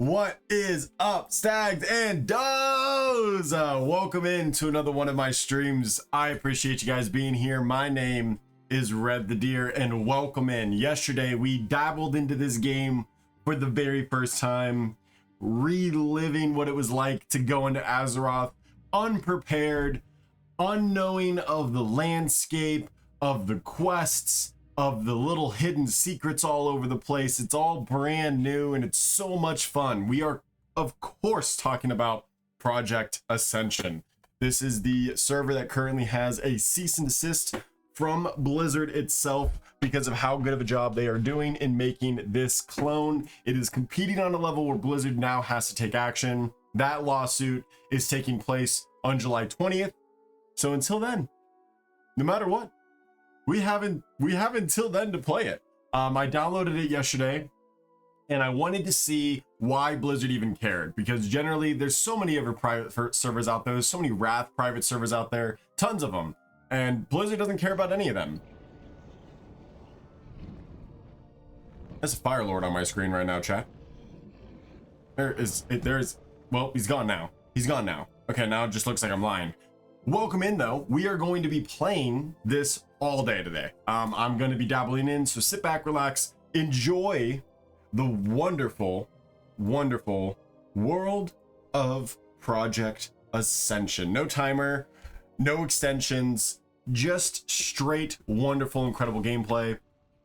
What is up, Stags and Does? Welcome into another one of my streams. I appreciate you guys being here. My name is Redthedeer and welcome in. Yesterday, we dabbled into this game for the very first time, reliving what it was like to go into Azeroth unprepared, unknowing of the landscape, of the quests, of the little hidden secrets all over the place. It's all brand new and it's so much fun. We are, of course, talking about Project Ascension. This is the server that currently has a cease and desist from Blizzard itself because of how good of a job they are doing in making this clone. It is competing on a level where Blizzard now has to take action. That lawsuit is taking place on July 20th. So until then, no matter what, we have until then to play it. I downloaded it yesterday and I wanted to see why Blizzard even cared, because generally there's so many other private servers out there. There's so many Wrath private servers out there, tons of them, and Blizzard doesn't care about any of them. There's a Fire Lord on my screen right now, chat. Well, he's gone now. He's gone now. Okay, now it just looks like I'm lying. Welcome in though. We are going to be playing this all day today. I'm going to be dabbling in, so sit back, relax, enjoy the wonderful, wonderful world of Project Ascension. No timer, no extensions, just straight, wonderful, incredible gameplay.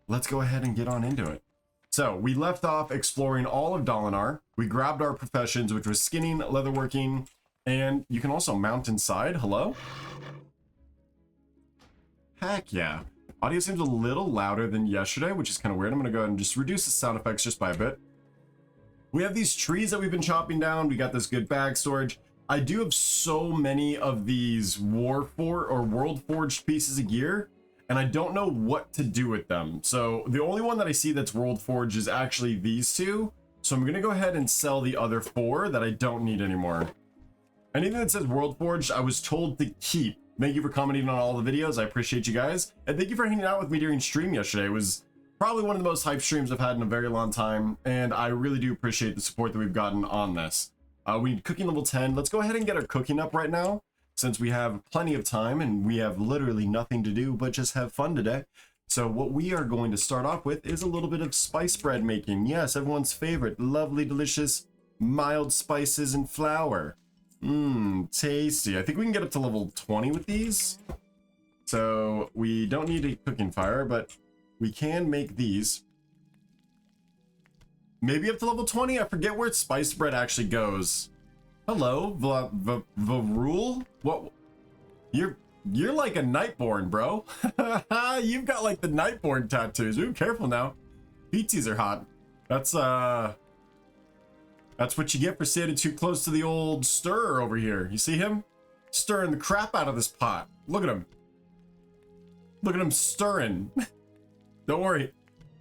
Let's go ahead and get on into it. So we left off exploring all of Dalinar. We grabbed our professions, which was skinning, leatherworking, and you can also mount inside. Hello? Heck yeah. Audio seems a little louder than yesterday, which is kind of weird. I'm going to go ahead and just reduce the sound effects just by a bit. We have these trees that we've been chopping down. We got this good bag storage. I do have so many of these World Forged pieces of gear, and I don't know what to do with them. So the only one that I see that's World Forged is actually these two. So I'm going to go ahead and sell the other 4 that I don't need anymore. Anything that says World Forged, I was told to keep. Thank you for commenting on all the videos. I appreciate you guys. And thank you for hanging out with me during stream yesterday. It was probably one of the most hyped streams I've had in a very long time. And I really do appreciate the support that we've gotten on this. We need cooking level 10. Let's go ahead and get our cooking up right now, since we have plenty of time and we have literally nothing to do but just have fun today. So what we are going to start off with is a little bit of spice bread making. Yes, everyone's favorite, lovely, delicious, mild spices and flour. Tasty. I think we can get up to level 20 with these. So we don't need a cooking fire, but we can make these. Maybe up to level 20. I forget where spice bread actually goes. Hello, Varul? What? You're like a Nightborn, bro. You've got like the Nightborn tattoos. Ooh, careful now. Pizzas are hot. That's what you get for standing too close to the old stirrer over here. You see him? Stirring the crap out of this pot. Look at him. Look at him stirring. Don't worry.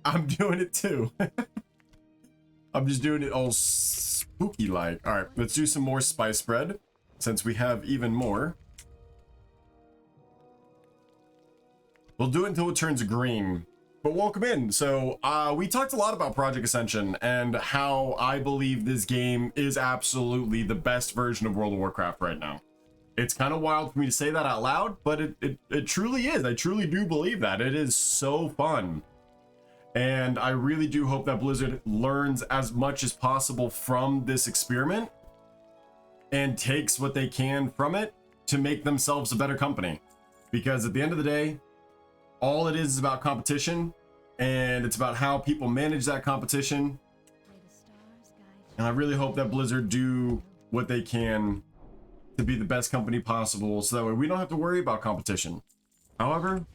I'm doing it too. I'm just doing it all spooky like. All right, let's do some more spice bread since we have even more. We'll do it until it turns green. But welcome in. So we talked a lot about Project Ascension and how I believe this game is absolutely the best version of World of Warcraft right now. It's kind of wild for me to say that out loud, but it truly is. I truly do believe that. It is so fun. And I really do hope that Blizzard learns as much as possible from this experiment and takes what they can from it to make themselves a better company. Because at the end of the day, all it is about competition, and it's about how people manage that competition. And I really hope that Blizzard do what they can to be the best company possible, so that way we don't have to worry about competition. However,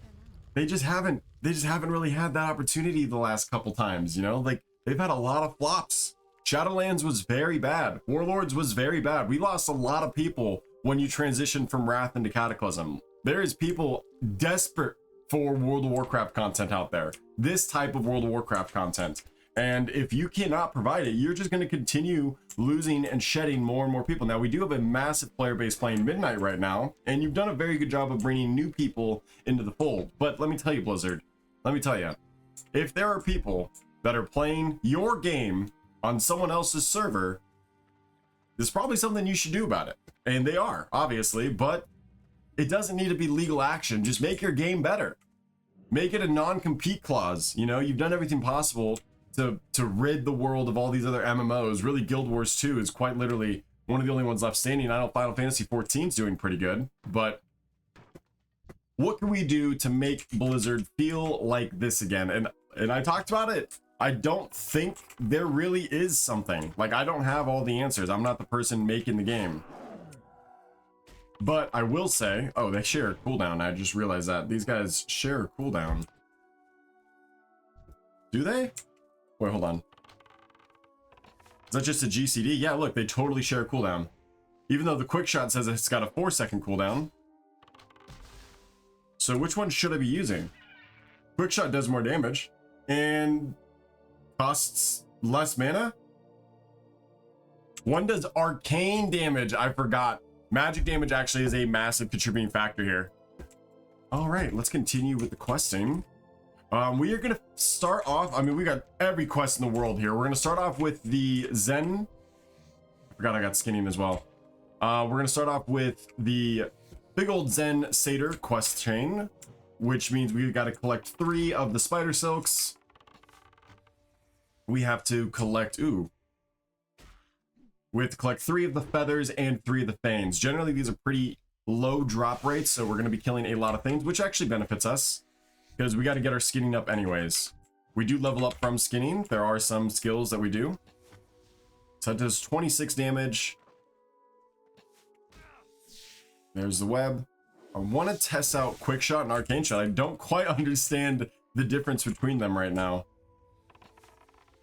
they just haven't really had that opportunity the last couple times, you know? Like, they've had a lot of flops. Shadowlands was very bad. Warlords was very bad. We lost a lot of people when you transition from Wrath into Cataclysm. There is people desperate for World of Warcraft content out there. This type of World of Warcraft content. And if you cannot provide it, you're just going to continue losing and shedding more and more people. Now, we do have a massive player base playing Midnight right now, and you've done a very good job of bringing new people into the fold. But let me tell you, Blizzard, let me tell you, if there are people that are playing your game on someone else's server, there's probably something you should do about it. And they are, obviously, but it doesn't need to be legal action. Just make your game better. Make it a non-compete clause. You know, you've done everything possible to rid the world of all these other MMOs. Really, Guild Wars 2 is quite literally one of the only ones left standing. I know Final Fantasy 14 is doing pretty good, but what can we do to make Blizzard feel like this again? And I talked about it. I don't think there really is something. Like, I don't have all the answers. I'm not the person making the game. But I will say, oh, they share a cooldown. I just realized that. These guys share a cooldown. Do they? Wait, hold on. Is that just a GCD? Yeah, look, they totally share a cooldown. Even though the quick shot says it's got a 4-second cooldown. So which one should I be using? Quick shot does more damage and costs less mana. One does arcane damage. I forgot. Magic damage actually is a massive contributing factor here. All right, let's continue with the questing. We are going to start off, I mean, we got every quest in the world here. We're going to start off with the Zen. I forgot I got skinning as well. We're going to start off with the big old Zen Satyr quest chain, which means we've got to collect 3 of the spider silks. We have to collect, we have to collect 3 of the feathers and 3 of the fangs. Generally, these are pretty low drop rates, so we're going to be killing a lot of things, which actually benefits us because we got to get our skinning up anyways. We do level up from skinning. There are some skills that we do. So it does 26 damage. There's the web. I want to test out quick shot and arcane shot. I don't quite understand the difference between them right now.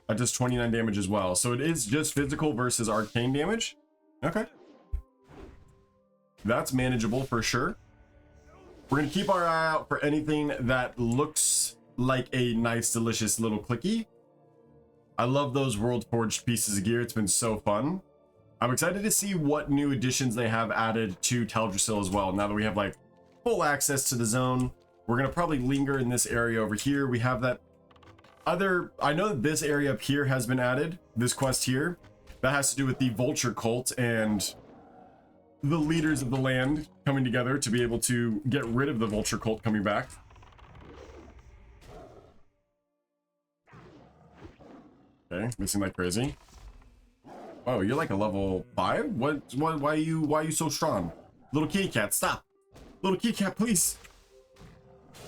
That does 29 damage as well. So it is just physical versus arcane damage. Okay. That's manageable for sure. We're going to keep our eye out for anything that looks like a nice, delicious little clicky. I love those World Forged pieces of gear. It's been so fun. I'm excited to see what new additions they have added to Teldrassil as well. Now that we have like full access to the zone, we're going to probably linger in this area over here. We have that other, I know that this area up here has been added, this quest here. That has to do with the vulture cult and the leaders of the land coming together to be able to get rid of the vulture cult coming back. Okay, missing like crazy. Oh, you're like a level 5? Why are you so strong? Little kitty cat, stop. Little kitty cat, please.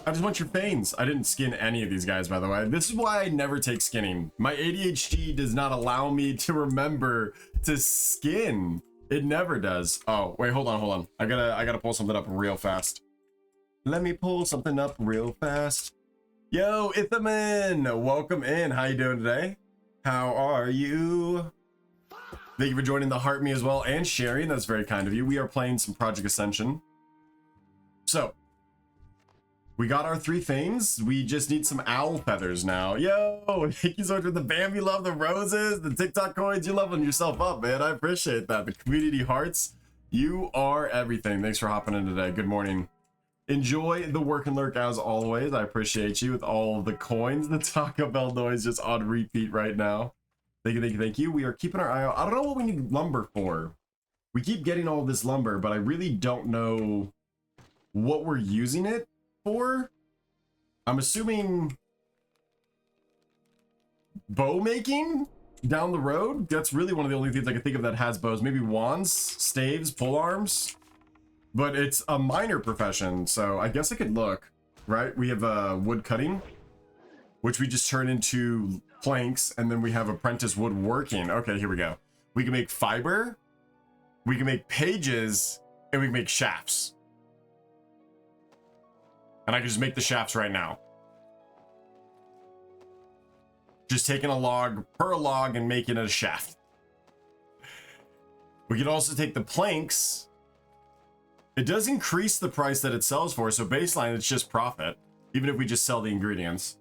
I just want your fangs. I didn't skin any of these guys, by the way. This is why I never take skinning. My ADHD does not allow me to remember to skin. It never does. Oh, wait, hold on. I gotta pull something up real fast. Let me pull something up real fast. Yo, Ithaman, welcome in. How you doing today? How are you? Thank you for joining the Heart Me as well and sharing. That's very kind of you. We are playing some Project Ascension. So, we got our 3 things. We just need some owl feathers now. Yo, thank you so much for the BAM. You love the roses, the TikTok coins. You're leveling yourself up, man. I appreciate that. The community hearts. You are everything. Thanks for hopping in today. Good morning. Enjoy the work and lurk as always. I appreciate you with all the coins. The Taco Bell noise just on repeat right now. Thank you. We are keeping our eye out. I don't know what we need lumber for. We keep getting all this lumber, but I really don't know what we're using it for. I'm assuming bow making down the road. That's really one of the only things I can think of that has bows. Maybe wands, staves, pole arms. But it's a minor profession, so I guess I could look, right? We have wood cutting, which we just turn into planks, and then we have apprentice woodworking. Okay, here we go. We can make fiber, we can make pages, and we can make shafts. And I can just make the shafts right now. Just taking a log per log and making it a shaft. We can also take the planks. It does increase the price that it sells for, so baseline it's just profit, even if we just sell the ingredients.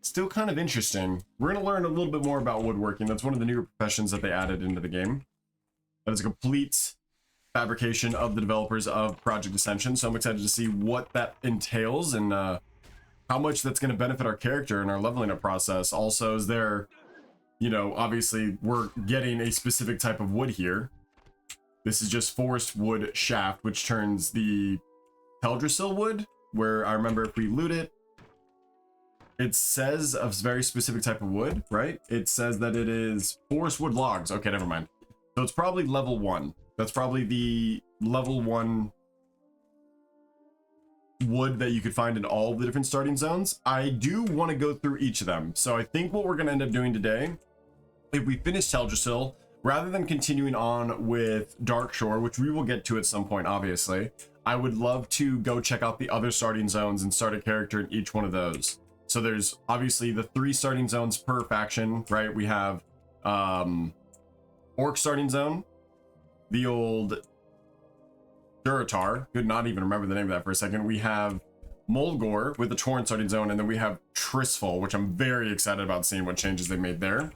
Still kind of interesting. We're going to learn a little bit more about woodworking. That's one of the newer professions that they added into the game. That is a complete fabrication of the developers of Project Ascension, so I'm excited to see what that entails and how much that's going to benefit our character and our leveling up process. Also, is there, you know, obviously we're getting a specific type of wood here. This is just forest wood shaft, which turns the Teldrassil wood, where I remember if we loot it, it says a very specific type of wood, right? It says that it is forest wood logs. Okay, never mind. So it's probably level 1. That's probably the level 1 wood that you could find in all the different starting zones. I do want to go through each of them. So I think what we're going to end up doing today, if we finish Teldrassil, rather than continuing on with Darkshore, which we will get to at some point, obviously, I would love to go check out the other starting zones and start a character in each one of those. So there's obviously the 3 starting zones per faction, right? We have Orc starting zone, the old Duratar, could not even remember the name of that for a second. We have Mulgore with the Torrent starting zone, and then we have Tristful, which I'm very excited about seeing what changes they made there.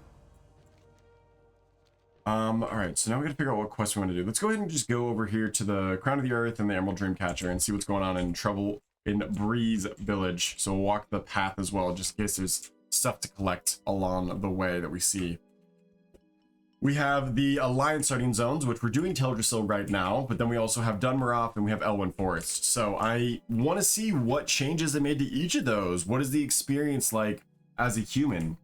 All right, so now we got to figure out what quest we want to do. Let's go ahead and just go over here to the Crown of the Earth and the Emerald Dreamcatcher and see what's going on in Trouble in Breeze Village. So we'll walk the path as well, just in case there's stuff to collect along the way that we see. We have the Alliance starting zones, which we're doing Teldrassil right now, but then we also have Dunmarath and we have Elwyn Forest. So I want to see what changes they made to each of those. What is the experience like as a human?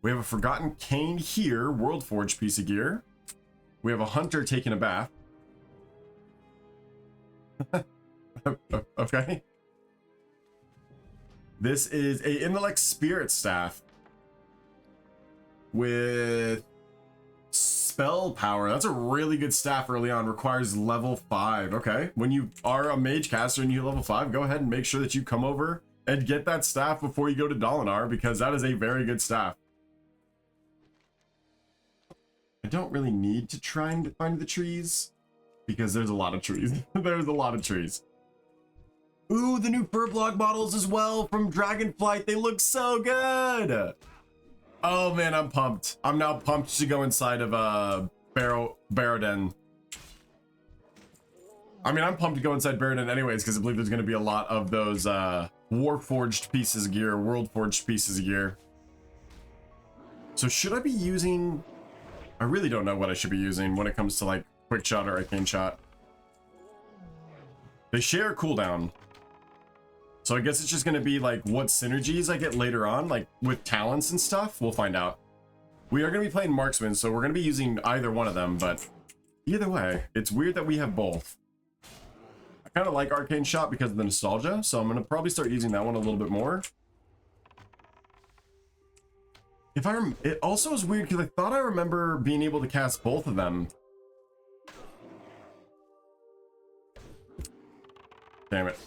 We have a Forgotten Cane here, Worldforged piece of gear. We have a Hunter taking a bath. Okay. This is a Intellect Spirit Staff with spell power. That's a really good staff early on. Requires level 5. Okay. When you are a mage caster and you level 5, go ahead and make sure that you come over and get that staff before you go to Dalinar, because that is a very good staff. I don't really need to try and find the trees because there's a lot of trees. There's a lot of trees. Ooh, the new Furblog models as well from Dragonflight. They look so good. Oh man, I'm pumped. I'm now pumped to go inside of Barroden. I mean, I'm pumped to go inside Barroden anyways, because I believe there's going to be a lot of those Warforged pieces of gear, Worldforged pieces of gear. So should I be using... I really don't know what I should be using when it comes to like Quick Shot or Arcane Shot. They share cooldown. So I guess it's just going to be like what synergies I get later on, like with talents and stuff. We'll find out. We are going to be playing Marksman, so we're going to be using either one of them, but either way, it's weird that we have both. I kind of like Arcane Shot because of the nostalgia, so I'm going to probably start using that one a little bit more. It also is weird because I thought I remember being able to cast both of them. Damn it.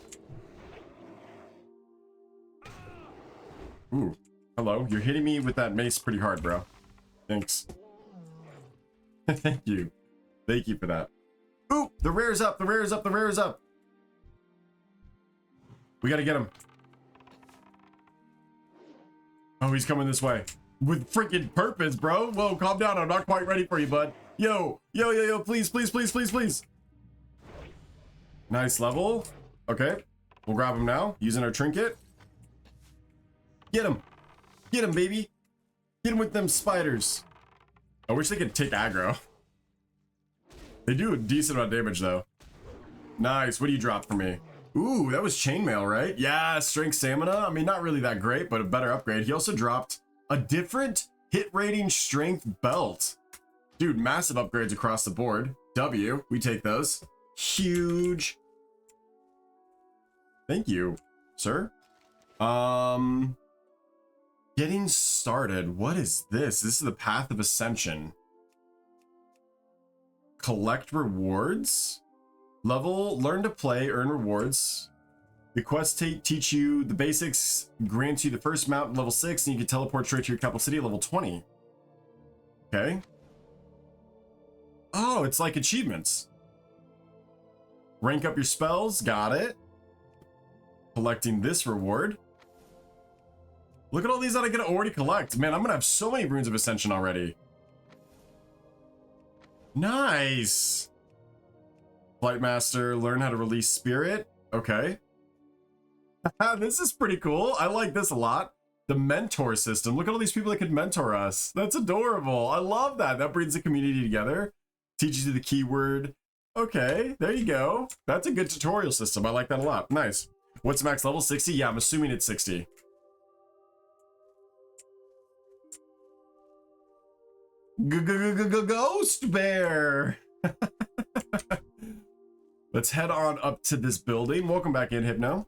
Ooh, hello. You're hitting me with that mace pretty hard, bro. Thanks. Thank you. Thank you for that. Ooh, the rare is up. The rare is up. The rare is up. We gotta get him. Oh, he's coming this way. With freaking purpose, bro. Whoa, calm down. I'm not quite ready for you, bud. Yo, yo, yo, yo, please, please, please, please, please. Nice level. Okay, we'll grab him now using our trinket. Get him. Get him, baby. Get him with them spiders. I wish they could take aggro. They do a decent amount of damage, though. Nice. What do you drop for me? Ooh, that was chainmail, right? Yeah, strength stamina. I mean, not really that great, but a better upgrade. He also dropped a different hit rating strength belt. Dude, massive upgrades across the board. W, we take those. Huge. Thank you, sir. Getting started. What is this? This is the Path of Ascension. Collect rewards. Level, learn to play, earn rewards. The quests teach you the basics, grants you the first mount at level 6, and you can teleport straight to your capital city at level 20. Okay. Oh, it's like achievements. Rank up your spells, got it. Collecting this reward. Look at all these that I can already collect. Man, I'm gonna have so many Runes of Ascension already. Nice. Flightmaster, learn how to release spirit. Okay. This is pretty cool. I like this a lot. The mentor system. Look at all these people that could mentor us. That's adorable. I love that. That brings the community together. Teaches you the keyword. Okay, there you go. That's a good tutorial system. I like that a lot. Nice. What's max level? 60? Yeah, I'm assuming it's 60. Ghost bear. Let's head on up to this building. Welcome back in, Hypno.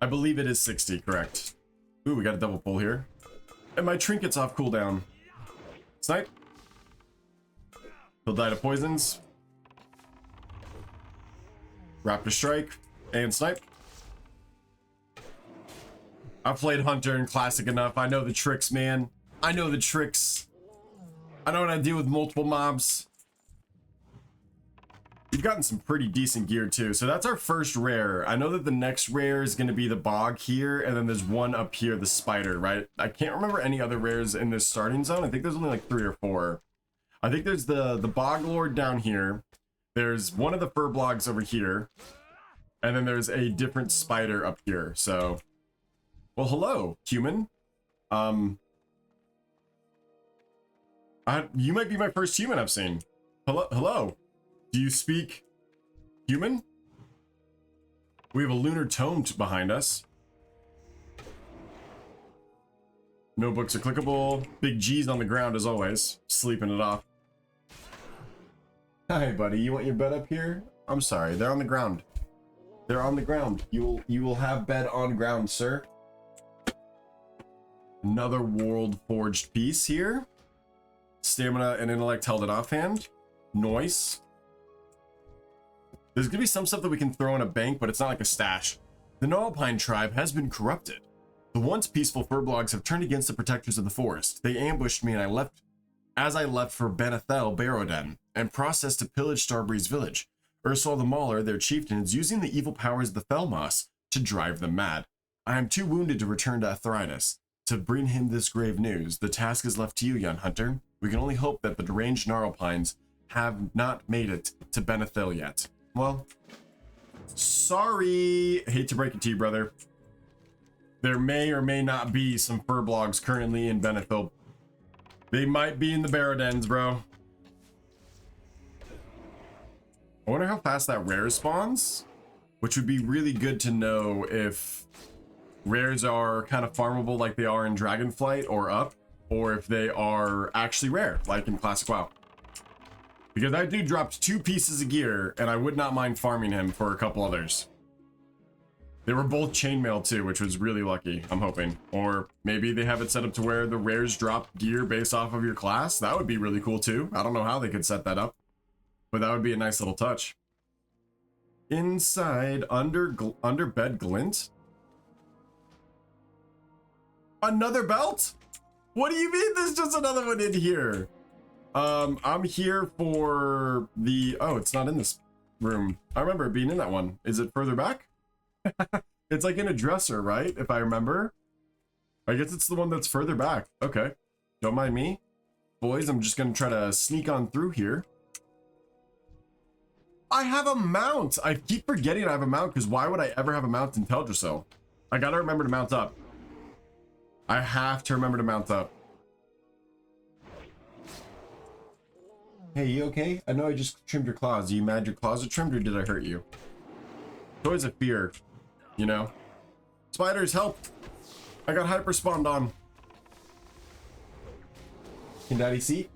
I believe it is 60, correct. Ooh, we got a double pull here. And my trinket's off cooldown. Snipe. He'll die to poisons. Raptor strike. And snipe. I've played Hunter in Classic enough. I know the tricks, man. I know the tricks. I know how to deal with multiple mobs. We've gotten some pretty decent gear too. So that's our first rare. I know that the next rare is going to be the bog here, and then there's one up here, the spider, right? I can't remember any other rares in this starting zone. I think there's only like 3 or 4. I think there's the bog lord down here. There's one of the fur blogs over here, and then there's a different spider up here. So, well, hello, human. You might be my first human I've seen. Hello. Do you speak human? We have a lunar tome behind us. No books are clickable. Big G's on the ground as always. Sleeping it off. Hi, buddy. You want your bed up here? I'm sorry. They're on the ground. They're on the ground. You will have bed on ground, sir. Another world forged piece here. Stamina and intellect held in offhand. Noise. There's gonna be some stuff that we can throw in a bank, but it's not like a stash. The Gnarlpine tribe has been corrupted. The once peaceful furblogs have turned against the protectors of the forest. They ambushed me and I left for Benethel Baroden and processed to pillage Starbreeze village. Ursula the Mauler, their chieftain, is using the evil powers of the Felmoss to drive them mad. I am too wounded to return to Athridus. To bring him this grave news, the task is left to you, young hunter. We can only hope that the deranged Gnarlpines have not made it to Benethil yet. Well, sorry. I hate to break it to you, brother. There may or may not be some furblogs currently in Benethil. They might be in the Barodens, bro. I wonder how fast that rare spawns, which would be really good to know if rares are kind of farmable like they are in Dragonflight or up, or if they are actually rare like in Classic WoW. Because that dude dropped 2 pieces of gear and I would not mind farming him for a couple others. They were both chainmail too, which was really lucky, I'm hoping. Or maybe they have it set up to where the rares drop gear based off of your class. That would be really cool too. I don't know how they could set that up, but that would be a nice little touch. Inside, under bed glint. Another belt? What do you mean there's just another one in here? I'm here for the... Oh, it's not in this room. I remember it being in that one. Is it further back? It's like in a dresser, right? If I remember. I guess it's the one that's further back. Okay. Don't mind me. Boys, I'm just going to try to sneak on through here. I have a mount! I keep forgetting I have a mount, because why would I ever have a mount in Teldrassil? I gotta remember to mount up. I have to remember to mount up. Hey, you okay? I know I just trimmed your claws. Are you mad your claws are trimmed or did I hurt you? It's always a fear, you know? Spiders, help! I got hyper spawned on. Can daddy see?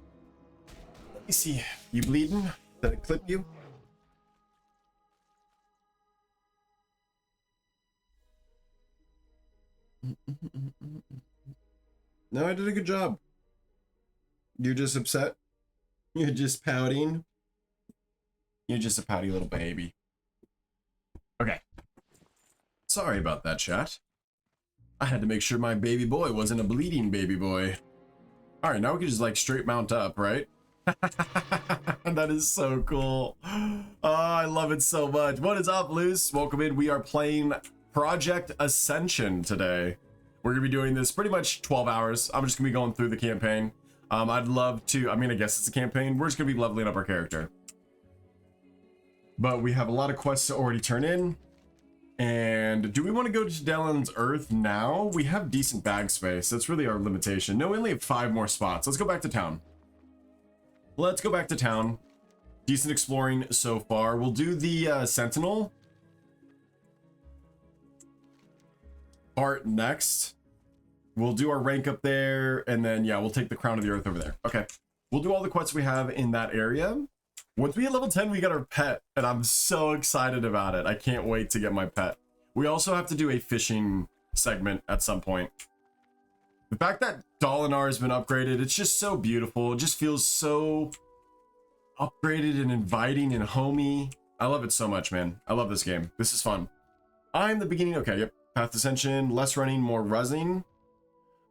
Let me see. You bleeding? Did I clip you? No, I did a good job. You're just upset? You're just pouting? You're just a pouty little baby. Okay. Sorry about that, chat. I had to make sure my baby boy wasn't a bleeding baby boy. Alright, now we can just like straight mount up, right? That is so cool. Oh, I love it so much. What is up, Luce? Welcome in. We are playing Project Ascension today. We're gonna be doing this pretty much 12 hours. I'm just gonna be going through the campaign. I'd love to, I mean, I guess it's a campaign. We're just gonna be leveling up our character. But we have a lot of quests to already turn in. And do we want to go to Dellen's Earth now? We have decent bag space. That's really our limitation. No, we only have 5 more spots. Let's go back to town. Let's go back to town. Decent exploring so far. We'll do the Sentinel part next. We'll do our rank up there, and then, yeah, we'll take the Crown of the Earth over there. Okay. We'll do all the quests we have in that area. Once we hit level 10, we got our pet, and I'm so excited about it. I can't wait to get my pet. We also have to do a fishing segment at some point. The fact that Dolinar has been upgraded, it's just so beautiful. It just feels so upgraded and inviting and homey. I love it so much, man. I love this game. This is fun. I'm the beginning. Okay, yep. Path Ascension, less running, more ruzzing.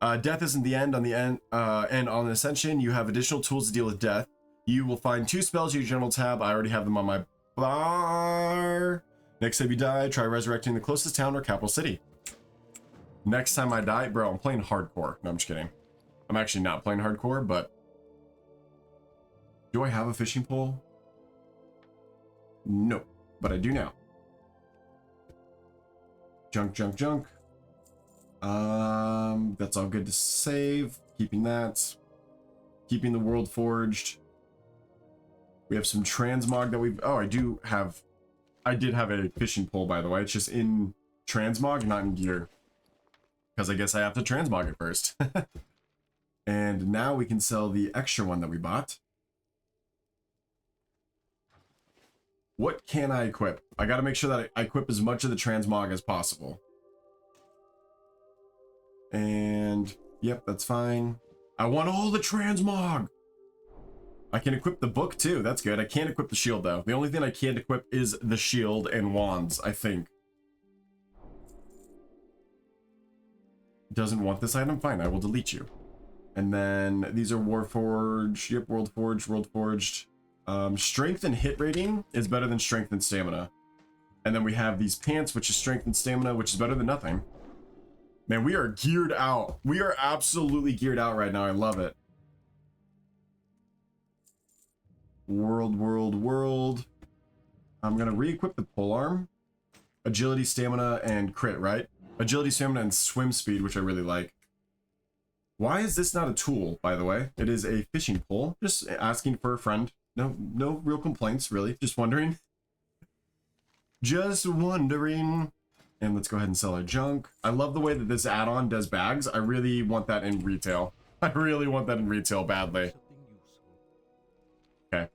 Death isn't the end. And on Ascension, you have additional tools to deal with death. You will find 2 spells in your general tab. I already have them on my bar. Next time you die, try resurrecting the closest town or capital city. Next time I die, bro, I'm playing hardcore. No, I'm just kidding. I'm actually not playing hardcore, but do I have a fishing pole? No, but I do now. Junk, junk, junk. That's all good to save. Keeping that. Keeping the world forged. We have some transmog that we've... Oh, I did have a fishing pole, by the way. It's just in transmog, not in gear. Because I guess I have to transmog it first. And now we can sell the extra one that we bought. What can I equip? I got to make sure that I equip as much of the transmog as possible. And, yep, that's fine. I want all the transmog! I can equip the book too. That's good. I can't equip the shield though. The only thing I can't equip is the shield and wands, I think. Doesn't want this item? Fine, I will delete you. And then these are Warforged. Yep, World Forged, World Forged. Strength and hit rating is better than strength and stamina. And then we have these pants, which is strength and stamina, which is better than nothing. Man, we are geared out. We are absolutely geared out right now. I love it. World, world, world. I'm gonna re-equip the polearm. Agility, stamina, and crit, right? Agility, stamina, and swim speed, which I really like. Why is this not a tool, by the way? It is a fishing pole. Just asking for a friend. No real complaints, really. Just wondering. Just wondering. And let's go ahead and sell our junk. I love the way that this add-on does bags. I really want that in retail. I really want that in retail badly. Okay.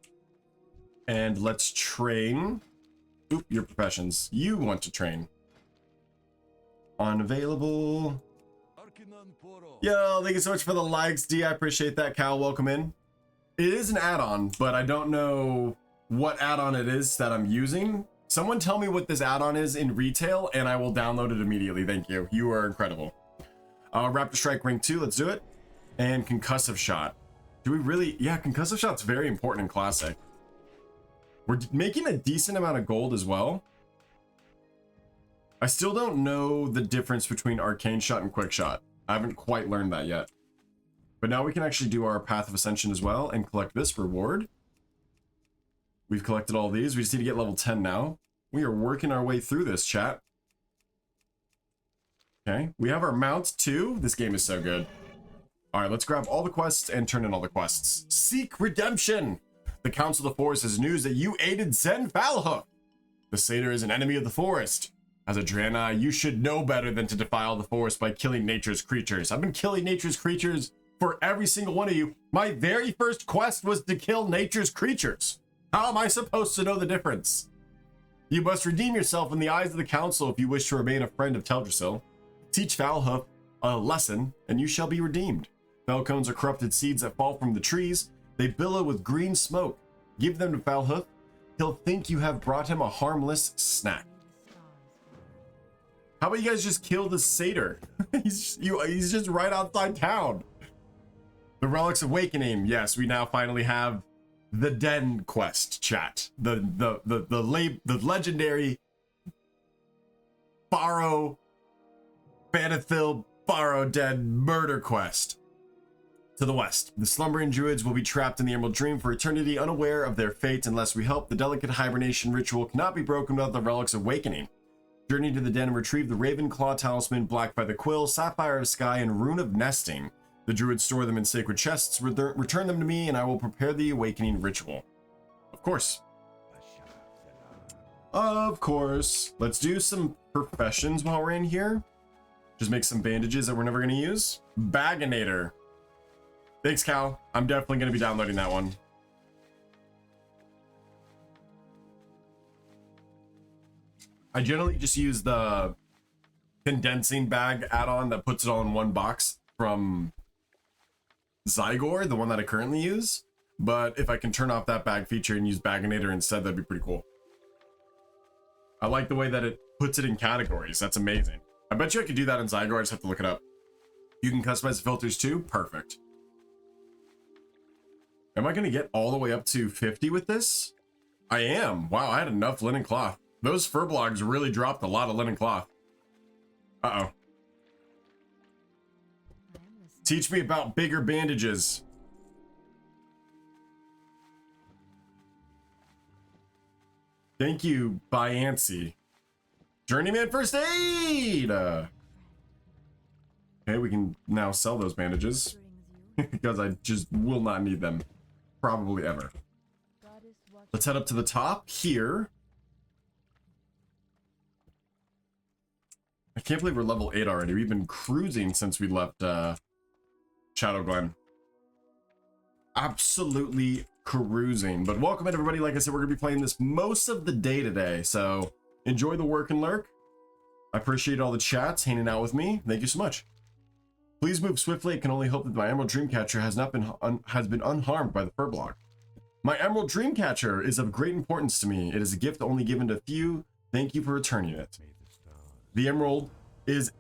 And let's train. Oop, your professions. You want to train. Unavailable. Yo, thank you so much for the likes, D. I appreciate that, Cal. Welcome in. It is an add-on, but I don't know what add-on it is that I'm using. Someone tell me what this add-on is in retail, and I will download it immediately. Thank you. You are incredible. Raptor Strike Rank 2, let's do it. And Concussive Shot. Do we really? Yeah, Concussive Shot's very important in Classic. We're making a decent amount of gold as well. I still don't know the difference between Arcane Shot and Quick Shot. I haven't quite learned that yet. But now we can actually do our Path of Ascension as well and collect this reward. We've collected all these. We just need to get level 10 now. We are working our way through this, chat. Okay, we have our mount too. This game is so good. All right, let's grab all the quests and turn in all the quests. Seek redemption. The Council of the Forest has news that you aided Zen Falhoof. The satyr is an enemy of the forest. As a Draenei, you should know better than to defile the forest by killing nature's creatures. I've been killing nature's creatures for every single one of you. My very first quest was to kill nature's creatures. How am I supposed to know the difference? You must redeem yourself in the eyes of the council if you wish to remain a friend of Teldrassil. Teach Falhoof a lesson, and you shall be redeemed. Falcones are corrupted seeds that fall from the trees. They billow with green smoke. Give them to Falhoof. He'll think you have brought him a harmless snack. How about you guys just kill the satyr? He's just right outside town. The Relics of Awakening. Yes, we now finally have the Den quest, chat. The legendary Faro Banithil Faro Den murder quest. To the west, the slumbering druids will be trapped in the Emerald Dream for eternity, unaware of their fate unless we help. The delicate hibernation ritual cannot be broken without the Relics of Awakening. Journey to the den and retrieve the Ravenclaw Talisman, Blackfeather Quill, Sapphire of Sky, and Rune of Nesting. The druids store them in sacred chests. Return them to me, and I will prepare the awakening ritual. Of course. Of course. Let's do some professions while we're in here. Just make some bandages that we're never going to use. Baginator. Thanks, Cal. I'm definitely going to be downloading that one. I generally just use the condensing bag add-on that puts it all in one box from Zygor, the one that I currently use. But if I can turn off that bag feature and use Baginator instead, that'd be pretty cool. I like the way that it puts it in categories. That's amazing. I bet you I could do that in Zygor. I just have to look it up. You can customize the filters too? Perfect. Am I going to get all the way up to 50 with this? I am. Wow, I had enough linen cloth. Those fur blogs really dropped a lot of linen cloth. Uh-oh. Teach me about bigger bandages. Thank you, Byancy. Journeyman First Aid! Okay, we can now sell those bandages. Because I just will not need them. Probably ever. Let's head up to the top here. I can't believe we're level 8 already. We've been cruising since we left Shadow Glen. Absolutely cruising. But welcome in, everybody. Like I said, we're going to be playing this most of the day today. So enjoy the work and lurk. I appreciate all the chats hanging out with me. Thank you so much. Please move swiftly. I can only hope that my Emerald Dreamcatcher has been unharmed by the fur block. My Emerald Dreamcatcher is of great importance to me. It is a gift only given to few. Thank you for returning it. The emerald is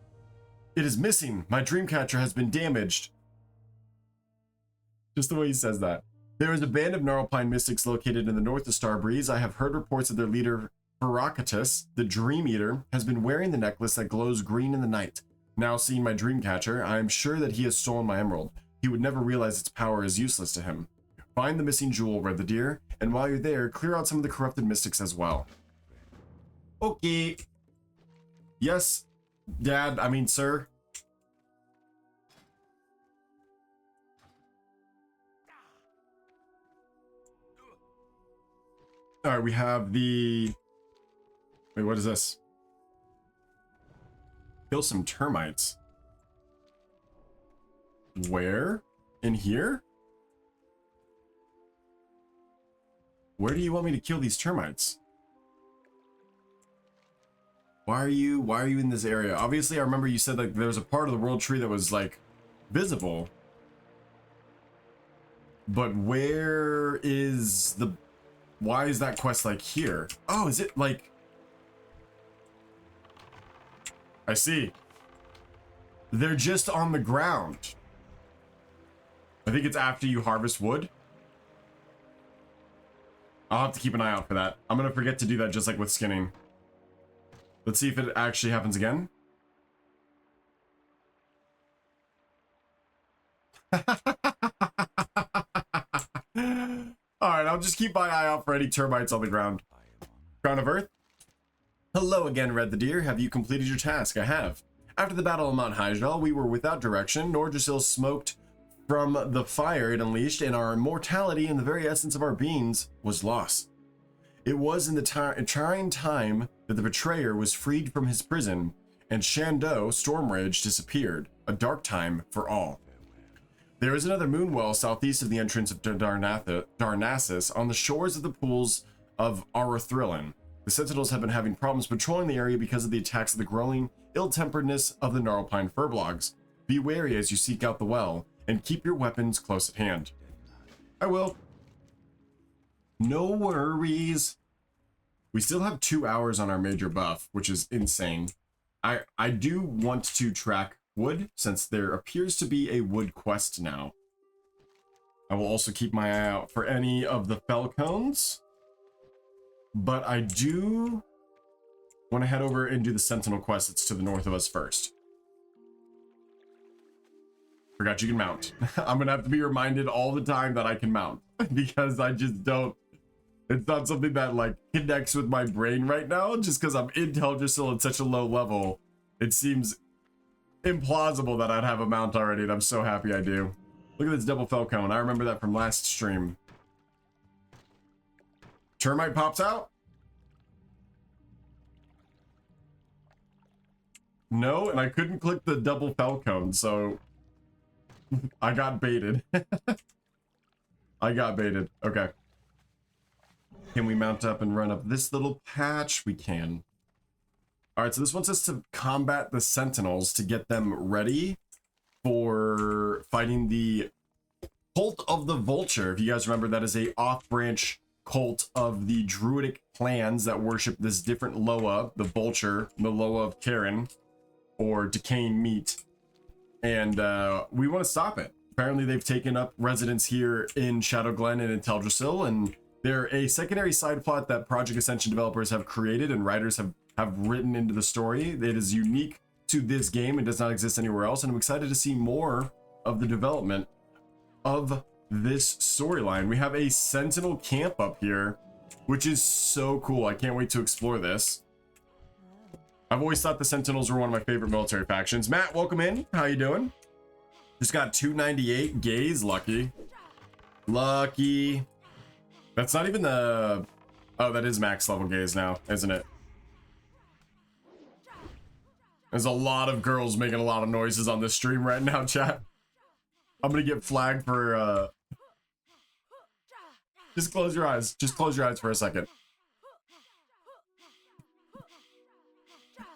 missing. My Dreamcatcher has been damaged. Just the way he says that. There is a band of Gnarlpine mystics located in the north of Starbreeze. I have heard reports that their leader, Ferocitus, the Dream Eater, has been wearing the necklace that glows green in the night. Now seeing my Dreamcatcher, I am sure that he has stolen my emerald. He would never realize its power is useless to him. Find the missing jewel, Redthedeer, and while you're there, clear out some of the corrupted mystics as well. Okay. Yes, Dad, I mean, sir. All right, we have the... Wait, what is this? Kill some termites. Where? In here? Where do you want me to kill these termites? Why are you in this area? Obviously, I remember you said like there was a part of the world tree that was like visible. But where is the... Why is that quest like here? Oh, is it like... I see. They're just on the ground. I think it's after you harvest wood. I'll have to keep an eye out for that. I'm gonna forget to do that just like with skinning. Let's see if it actually happens again. Alright, I'll just keep my eye out for any termites on the ground. Crown of Earth. Hello again, Redthedeer. Have you completed your task? I have. After the Battle of Mount Hyjal, we were without direction. Teldrassil smoked from the fire it unleashed, and our immortality and the very essence of our beings was lost. It was in the trying time that the betrayer was freed from his prison, and Shandow, Stormridge, disappeared. A dark time for all. There is another moonwell southeast of the entrance of Darnassus, on the shores of the pools of Arathrillin. The Sentinels have been having problems patrolling the area because of the attacks of the growing ill-temperedness of the Gnarlpine furblogs. Be wary as you seek out the well, and keep your weapons close at hand. I will. No worries. We still have 2 hours on our major buff, which is insane. I do want to track wood, since there appears to be a wood quest now. I will also keep my eye out for any of the fell cones. But I do want to head over and do the Sentinel quest that's to the north of us first. Forgot you can mount. I'm going to have to be reminded all the time that I can mount. Because I just don't It's not something that like connects with my brain right now, just because I'm in Teldrassil at such a low level. It seems implausible that I'd have a mount already, and I'm so happy I do. Look at this double fell cone. I remember that from last stream. Termite pops out? No, and I couldn't click the double fell cone, so I got baited. I got baited. Okay. Can we mount up and run up this little patch? We can. All right, so this wants us to combat the sentinels to get them ready for fighting the Cult of the Vulture. If you guys remember, that is a off-branch cult of the druidic clans that worship this different Loa, the Vulture, the Loa of Karen, or decaying meat. And we want to stop it. Apparently they've taken up residence here in Shadowglen and in Teldrassil, and they're a secondary side plot that Project Ascension developers have created and writers have written into the story. It is unique to this game. It does not exist anywhere else, and I'm excited to see more of the development of this storyline. We have a Sentinel camp up here, which is so cool. I can't wait to explore this. I've always thought the Sentinels were one of my favorite military factions. Matt, welcome in. How you doing? Just got 298 gaze. Lucky. Lucky. That's not even the... Oh, that is max level gaze now, isn't it? There's a lot of girls making a lot of noises on this stream right now, chat. I'm gonna get flagged for, Just close your eyes. Just close your eyes for a second.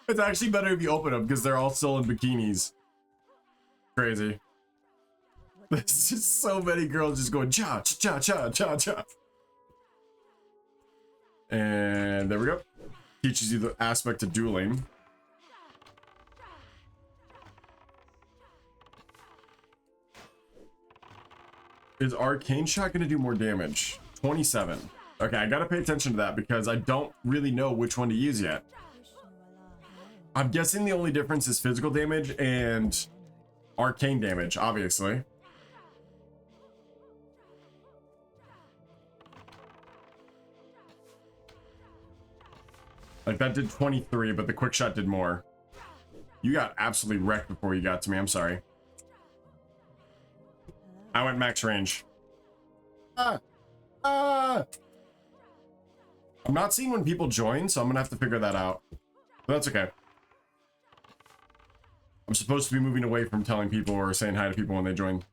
It's actually better if you open them because they're all still in bikinis. Crazy. There's just so many girls just going cha cha cha cha cha. And there we go. Teaches you the aspect of dueling. Is Arcane Shot going to do more damage? 27. Okay, I got to pay attention to that because I don't really know which one to use yet. I'm guessing the only difference is physical damage and arcane damage, obviously. Like, that did 23, but the quick shot did more. You got absolutely wrecked before you got to me. I'm sorry. I went max range. I'm not seeing when people join, so I'm gonna have to figure that out. But that's okay. I'm supposed to be moving away from telling people or saying hi to people when they join.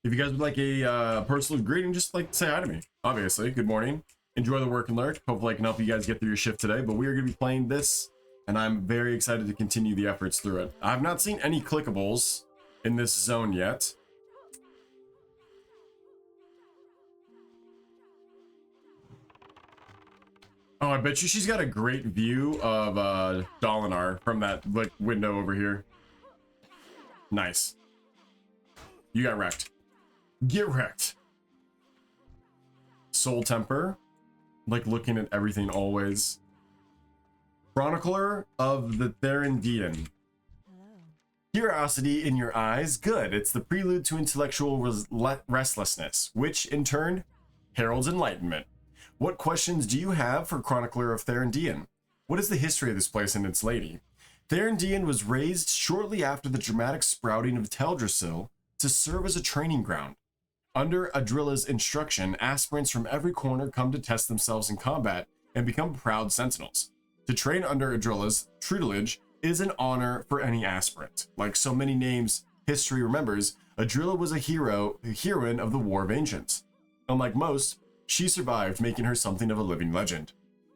If you guys would like a personal greeting, just like say hi to me. Obviously, good morning. Enjoy the work and lurk. Hopefully I can help you guys get through your shift today, but we are going to be playing this, and I'm very excited to continue the efforts through it. I've not seen any clickables in this zone yet. Oh, I bet you she's got a great view of Dolinar from that like window over here. Nice. You got wrecked. Get wrecked. Soul Temper. Like looking at everything always. Chronicler of the Therindian. Curiosity in your eyes, good. It's the prelude to intellectual restlessness, which in turn heralds enlightenment. What questions do you have for Chronicler of Therindian? What is the history of this place and its lady? Therindian was raised shortly after the dramatic sprouting of Teldrassil to serve as a training ground. Under Adrilla's instruction, aspirants from every corner come to test themselves in combat and become proud sentinels. To train under Adrilla's tutelage is an honor for any aspirant. Like so many names history remembers, Adrilla was a heroine of the War of Ancients. Unlike most, she survived, making her something of a living legend.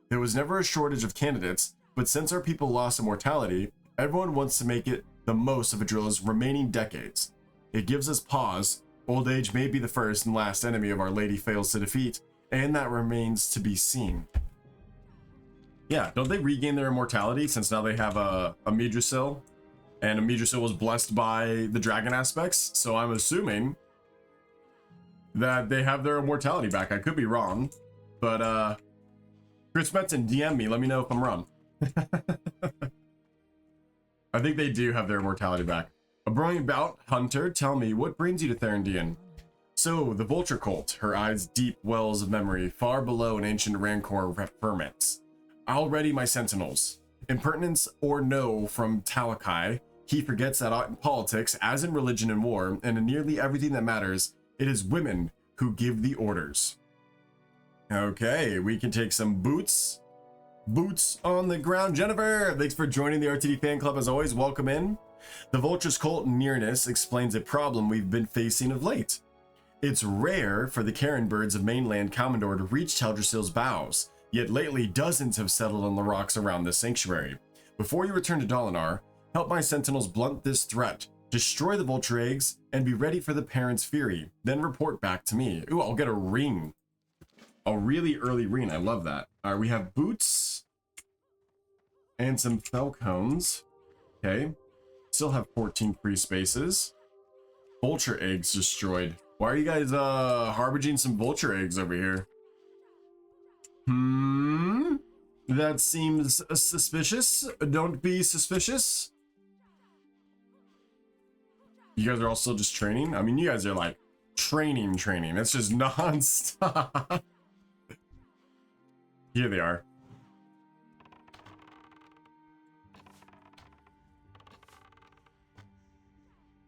There was never a shortage of candidates, but since our people lost immortality, everyone wants to make it the most of Adrilla's remaining decades. It gives us pause. Old age may be the first and last enemy of Our Lady fails to defeat, and that remains to be seen. Yeah, don't they regain their immortality since now they have a Midrasil, and a Midrasil was blessed by the dragon aspects, so I'm assuming that they have their immortality back. I could be wrong, but Chris Benton, DM me, let me know if I'm wrong. I think they do have their immortality back. A brilliant bout, Hunter, tell me, what brings you to Therindian? So, the vulture cult, her eyes deep wells of memory, far below an ancient rancor ferments. Already my sentinels. Impertinence or no from Talakai, he forgets that in politics, as in religion and war, and in nearly everything that matters, it is women who give the orders. Okay, we can take some boots. Boots on the ground. Jennifer, thanks for joining the RTD fan club as always. Welcome in. The vulture's cult nearness explains a problem we've been facing of late. It's rare for the carrion birds of mainland Commodore to reach Teldrassil's bows, yet lately dozens have settled on the rocks around this sanctuary. Before you return to Dalinar, help my sentinels blunt this threat, destroy the vulture eggs, and be ready for the parents' fury. Then report back to me. Ooh, I'll get a ring. A really early ring. I love that. All right, we have boots and some falcons. Okay. Still have 14 free spaces. Vulture eggs destroyed. Why are you guys harbinging some vulture eggs over here? That seems suspicious. Don't be suspicious. You guys are all still just training? I mean, you guys are like training. It's just non-stop. Here they are.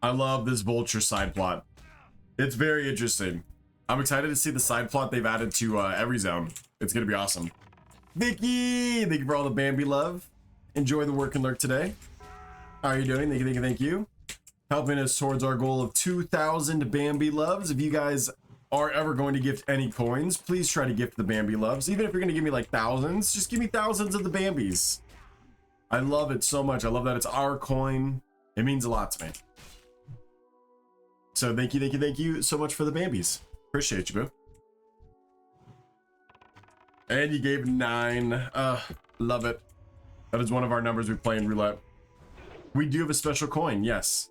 I love this vulture side plot. It's very interesting. I'm excited to see the side plot they've added to every zone. It's gonna be awesome. Vicky, thank you for all the Bambi love. Enjoy the work and lurk today. How are you doing? Thank you. Helping us towards our goal of 2,000 Bambi loves. If you guys are ever going to gift any coins, please try to gift the Bambi loves. Even if you're gonna give me like thousands, just give me thousands of the Bambis. I love it so much. I love that it's our coin. It means a lot to me. So thank you so much for the Bambis. Appreciate you, boo. And you gave 9. Love it. That is one of our numbers we play in roulette. We do have a special coin, yes.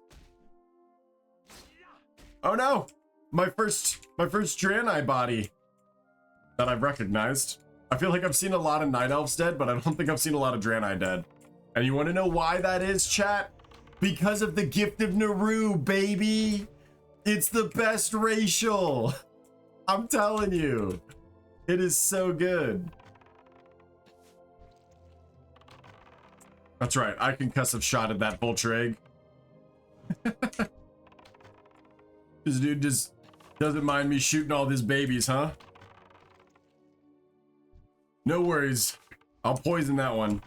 Oh no! My first Draenei body that I've recognized. I feel like I've seen a lot of Night Elves dead, but I don't think I've seen a lot of Draenei dead. And you want to know why that is, chat? Because of the Gift of Naru, baby! It's the best racial! I'm telling you. It is so good. That's right, I concussive shot at that vulture egg. This dude just doesn't mind me shooting all these babies, huh? No worries. I'll poison that one.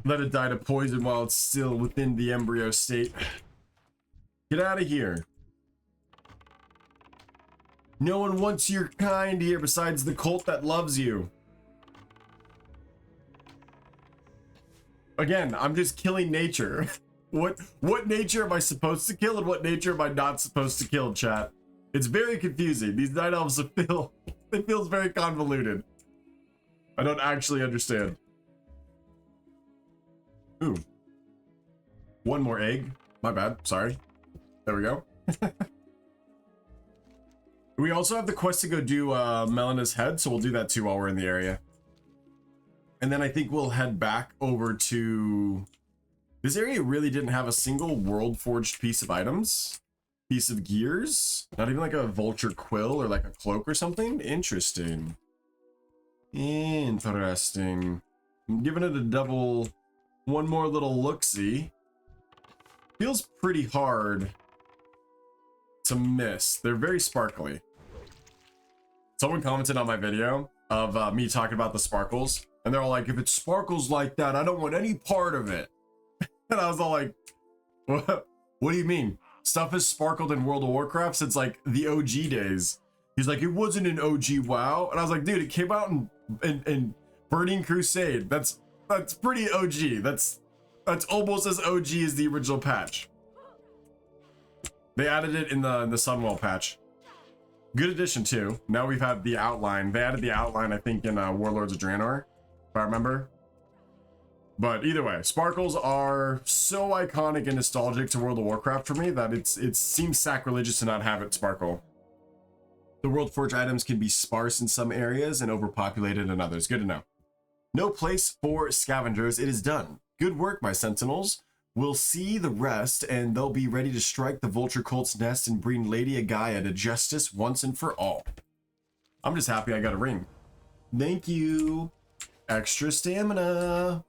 Let it die to poison while it's still within the embryo state. Get out of here. No one wants your kind here besides the cult that loves you. Again, I'm just killing nature. What nature am I supposed to kill and what nature am I not supposed to kill, chat? It's very confusing. These night elves feel, it feels very convoluted. I don't actually understand. Ooh. One more egg. My bad. Sorry. There we go. We also have the quest to go do Melena's head, so we'll do that too while we're in the area. And then I think we'll head back over to... This area really didn't have a single world forged piece of items. Piece of gears. Not even like a vulture quill or like a cloak or something. Interesting. Interesting. I'm giving it a double... One more little look-see. Feels pretty hard to miss. They're very sparkly. Someone commented on my video of me talking about the sparkles, and they're all like, if it sparkles like that, I don't want any part of it. And I was all like, what do you mean? Stuff has sparkled in World of Warcraft since like the OG days. He's like, it wasn't an OG WoW. And I was like, dude, it came out in Burning Crusade. That's pretty OG. That's almost as OG as the original patch. They added it in the Sunwell patch. Good addition too. Now we've had the outline. They added the outline, I think, in Warlords of Draenor, if I remember. But either way, sparkles are so iconic and nostalgic to World of Warcraft for me that it seems sacrilegious to not have it sparkle. The World Forge items can be sparse in some areas and overpopulated in others. Good to know. No place for scavengers. It is done. Good work, my sentinels. We'll see the rest, and they'll be ready to strike the vulture cult's nest and bring Lady Agaia to justice once and for all. I'm just happy I got a ring. Thank you. Extra stamina.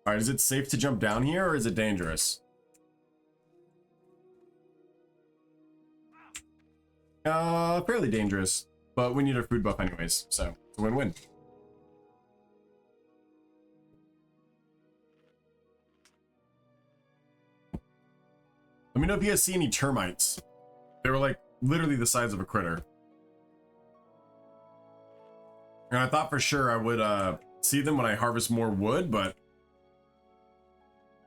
All right, is it safe to jump down here, or is it dangerous? Fairly dangerous, but we need our food buff anyways, so it's a win-win. Let me know if you guys see any termites. They were like literally the size of a critter. And I thought for sure I would see them when I harvest more wood, but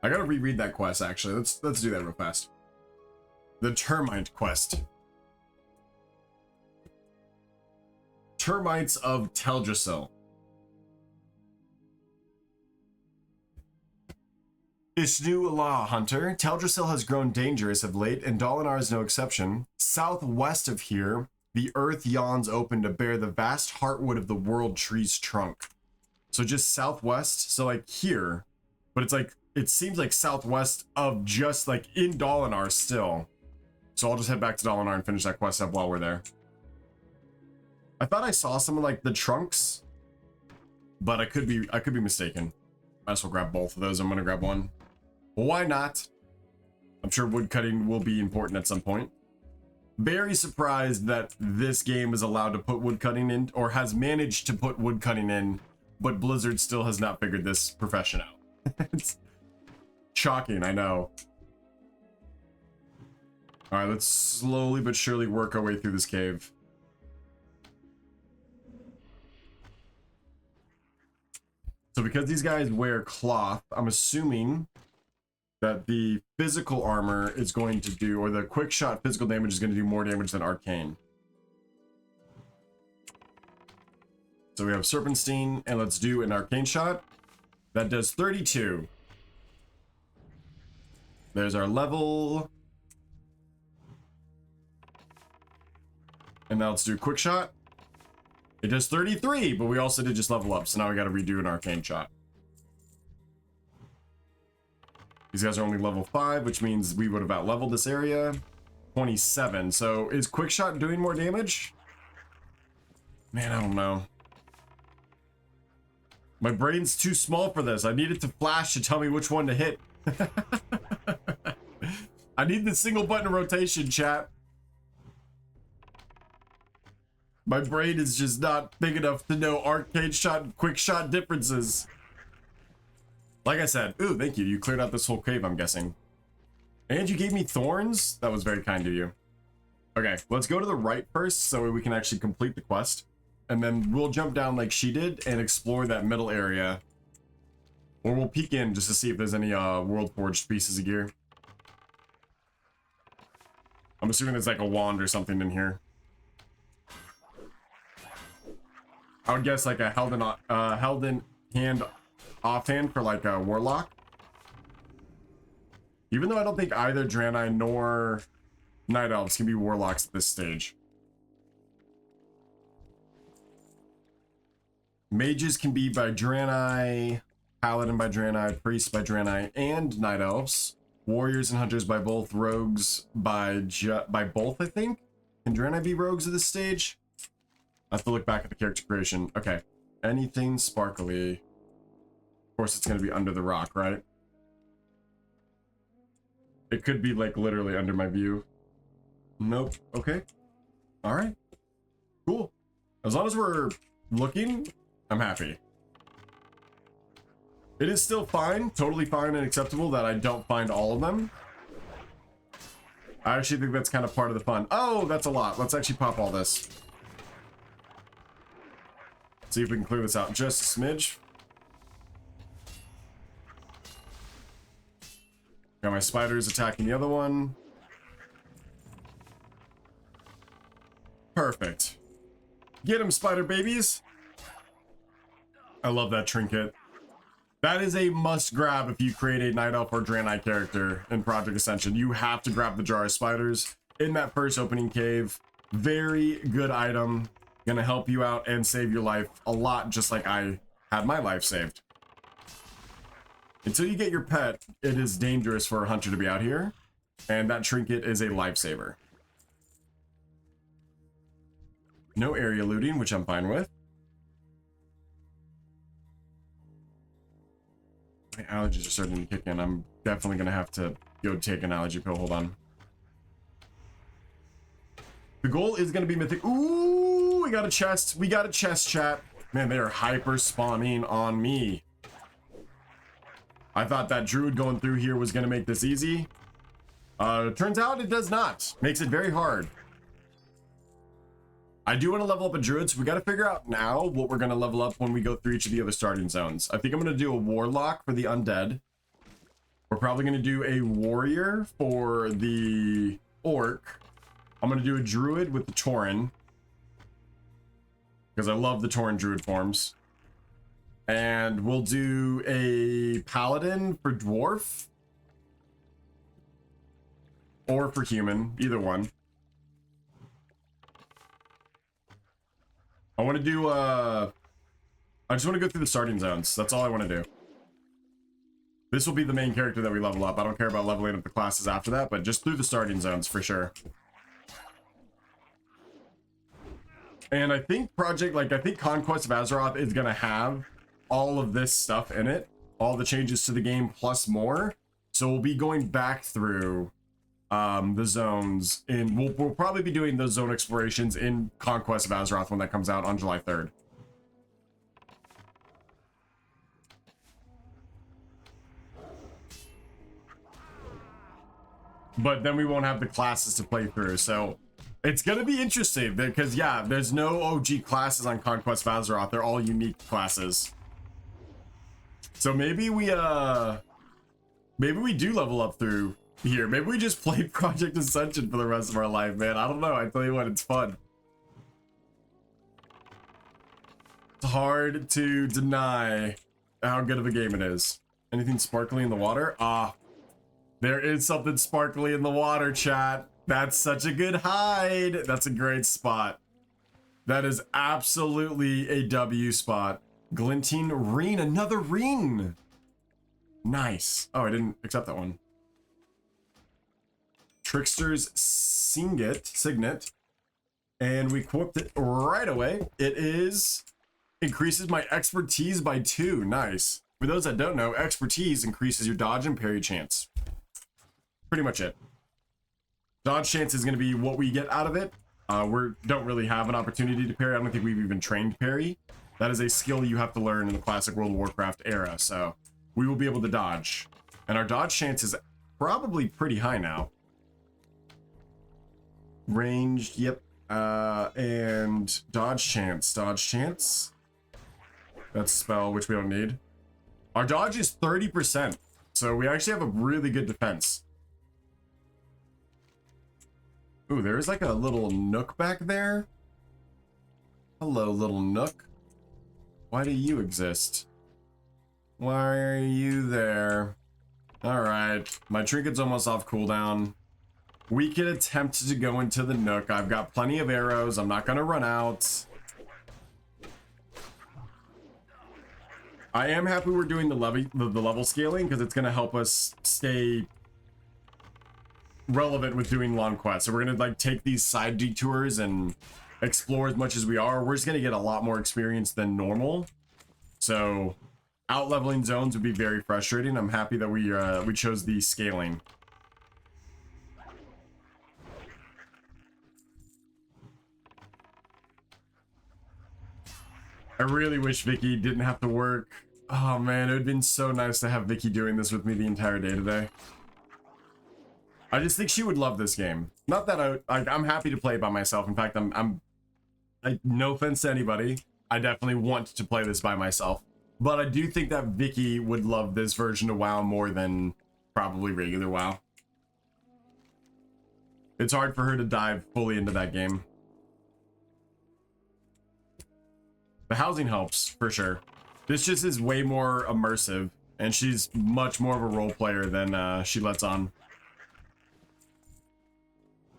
I gotta reread that quest actually. Let's do that real fast. The termite quest. Termites of Teldrassil. Ishnu Law Hunter. Teldrassil has grown dangerous of late, and Dalinar is no exception. Southwest of here, the earth yawns open to bear the vast heartwood of the world tree's trunk. So just southwest, so like here, but it's like, it seems like southwest of just like in Dalinar still. So I'll just head back to Dalinar and finish that quest up while we're there. I thought I saw some of like the trunks, but I could be mistaken. Might as well grab both of those. I'm gonna grab one. Well, why not? I'm sure wood cutting will be important at some point. Very surprised that this game is allowed to put wood cutting in, or has managed to put wood cutting in, but Blizzard still has not figured this profession out. It's shocking, I know. All right, let's slowly but surely work our way through this cave. So because these guys wear cloth, I'm assuming that the physical armor is going to do, or the quick shot physical damage is going to do more damage than arcane. So we have Serpentine, and let's do an arcane shot. That does 32. There's our level. And now let's do quick shot. It does 33, but we also did just level up, so now we got to redo an arcane shot. These guys are only level 5, which means we would have out-leveled this area. 27. So is quick shot doing more damage? Man, I don't know. My brain's too small for this. I need it to flash to tell me which one to hit. I need the single button rotation, chat. My brain is just not big enough to know arcade shot and quick shot differences. Like I said, ooh, thank you. You cleared out this whole cave, I'm guessing. And you gave me thorns? That was very kind of you. Okay, let's go to the right first so we can actually complete the quest. And then we'll jump down like she did and explore that middle area. Or we'll peek in just to see if there's any world forged pieces of gear. I'm assuming there's like a wand or something in here. I would guess like a held in hand offhand for like a warlock. Even though I don't think either Draenei nor Night Elves can be warlocks at this stage. Mages can be by Draenei, Paladin by Draenei, Priest by Draenei, and Night Elves. Warriors and Hunters by both, Rogues by both, I think. Can Draenei be Rogues at this stage? I have to look back at the character creation. Okay. Anything sparkly. Of course, it's going to be under the rock, right? It could be, like, literally under my view. Nope. Okay. All right. Cool. As long as we're looking, I'm happy. It is still fine, totally fine and acceptable that I don't find all of them. I actually think that's kind of part of the fun. Oh, that's a lot. Let's actually pop all this. See if we can clear this out just a smidge. Got my spiders attacking the other one. Perfect. Get him, spider babies. I love that trinket. That is a must grab if you create a Night Elf or Draenei character in Project Ascension. You have to grab the jar of spiders in that first opening cave. Very good item. Gonna help you out and save your life a lot, just like I had my life saved. Until you get your pet, it is dangerous for a hunter to be out here. And that trinket is a lifesaver. No area looting, which I'm fine with. My allergies are starting to kick in. I'm definitely going to have to go take an allergy pill. Hold on. The goal is going to be mythic. Ooh, we got a chest. We got a chest, chat. Man, they are hyper spawning on me. I thought that druid going through here was going to make this easy. Turns out it does not. Makes it very hard. I do want to level up a druid, so we got to figure out now what we're going to level up when we go through each of the other starting zones. I think I'm going to do a warlock for the undead. We're probably going to do a warrior for the orc. I'm going to do a druid with the tauren, because I love the tauren druid forms. And we'll do a paladin for dwarf. Or for human, either one. I want to do, I just want to go through the starting zones. That's all I want to do. This will be the main character that we level up. I don't care about leveling up the classes after that, but just through the starting zones for sure. And I think I think Conquest of Azeroth is going to have all of this stuff in it. All the changes to the game plus more. So we'll be going back through the zones, and we'll probably be doing those zone explorations in Conquest of Azeroth when that comes out on July 3rd. But then we won't have the classes to play through, so it's gonna be interesting because yeah, there's no OG classes on Conquest of Azeroth. They're all unique classes. So maybe we do level up through here. Maybe we just play Project Ascension for the rest of our life, man. I don't know. I tell you what, it's fun. It's hard to deny how good of a game it is. Anything sparkly in the water? Ah, there is something sparkly in the water, chat. That's such a good hide. That's a great spot. That is absolutely a W spot. Glinting Reen, another Reen. Nice. Oh, I didn't accept that one. Trickster's Signet, and we equipped it right away. It increases my expertise by 2. Nice. For those that don't know, expertise increases your dodge and parry chance. Pretty much it. Dodge chance is going to be what we get out of it. We don't really have an opportunity to parry. I don't think we've even trained parry. That is a skill you have to learn in the classic World of Warcraft era. So we will be able to dodge, and our dodge chance is probably pretty high now. Ranged, yep. And dodge chance. That's spell, which we don't need. Our dodge is 30%, so we actually have a really good defense. Ooh, there is like a little nook back there. Hello, little nook. Why do you exist? Why are you there? Alright, my trinket's almost off cooldown. We can attempt to go into the nook. I've got plenty of arrows. I'm not going to run out. I am happy we're doing the level scaling because it's going to help us stay relevant with doing long quests. So we're going to like take these side detours and explore as much as we are. We're just going to get a lot more experience than normal. So out leveling zones would be very frustrating. I'm happy that we chose the scaling. I really wish Vicky didn't have to work. Oh man, it would have been so nice to have Vicky doing this with me the entire day today. I just think she would love this game. Not that I'm happy to play it by myself. In fact, no offense to anybody, I definitely want to play this by myself. But I do think that Vicky would love this version of WoW more than probably regular WoW. It's hard for her to dive fully into that game. The housing helps, for sure. This just is way more immersive, and she's much more of a role player than she lets on.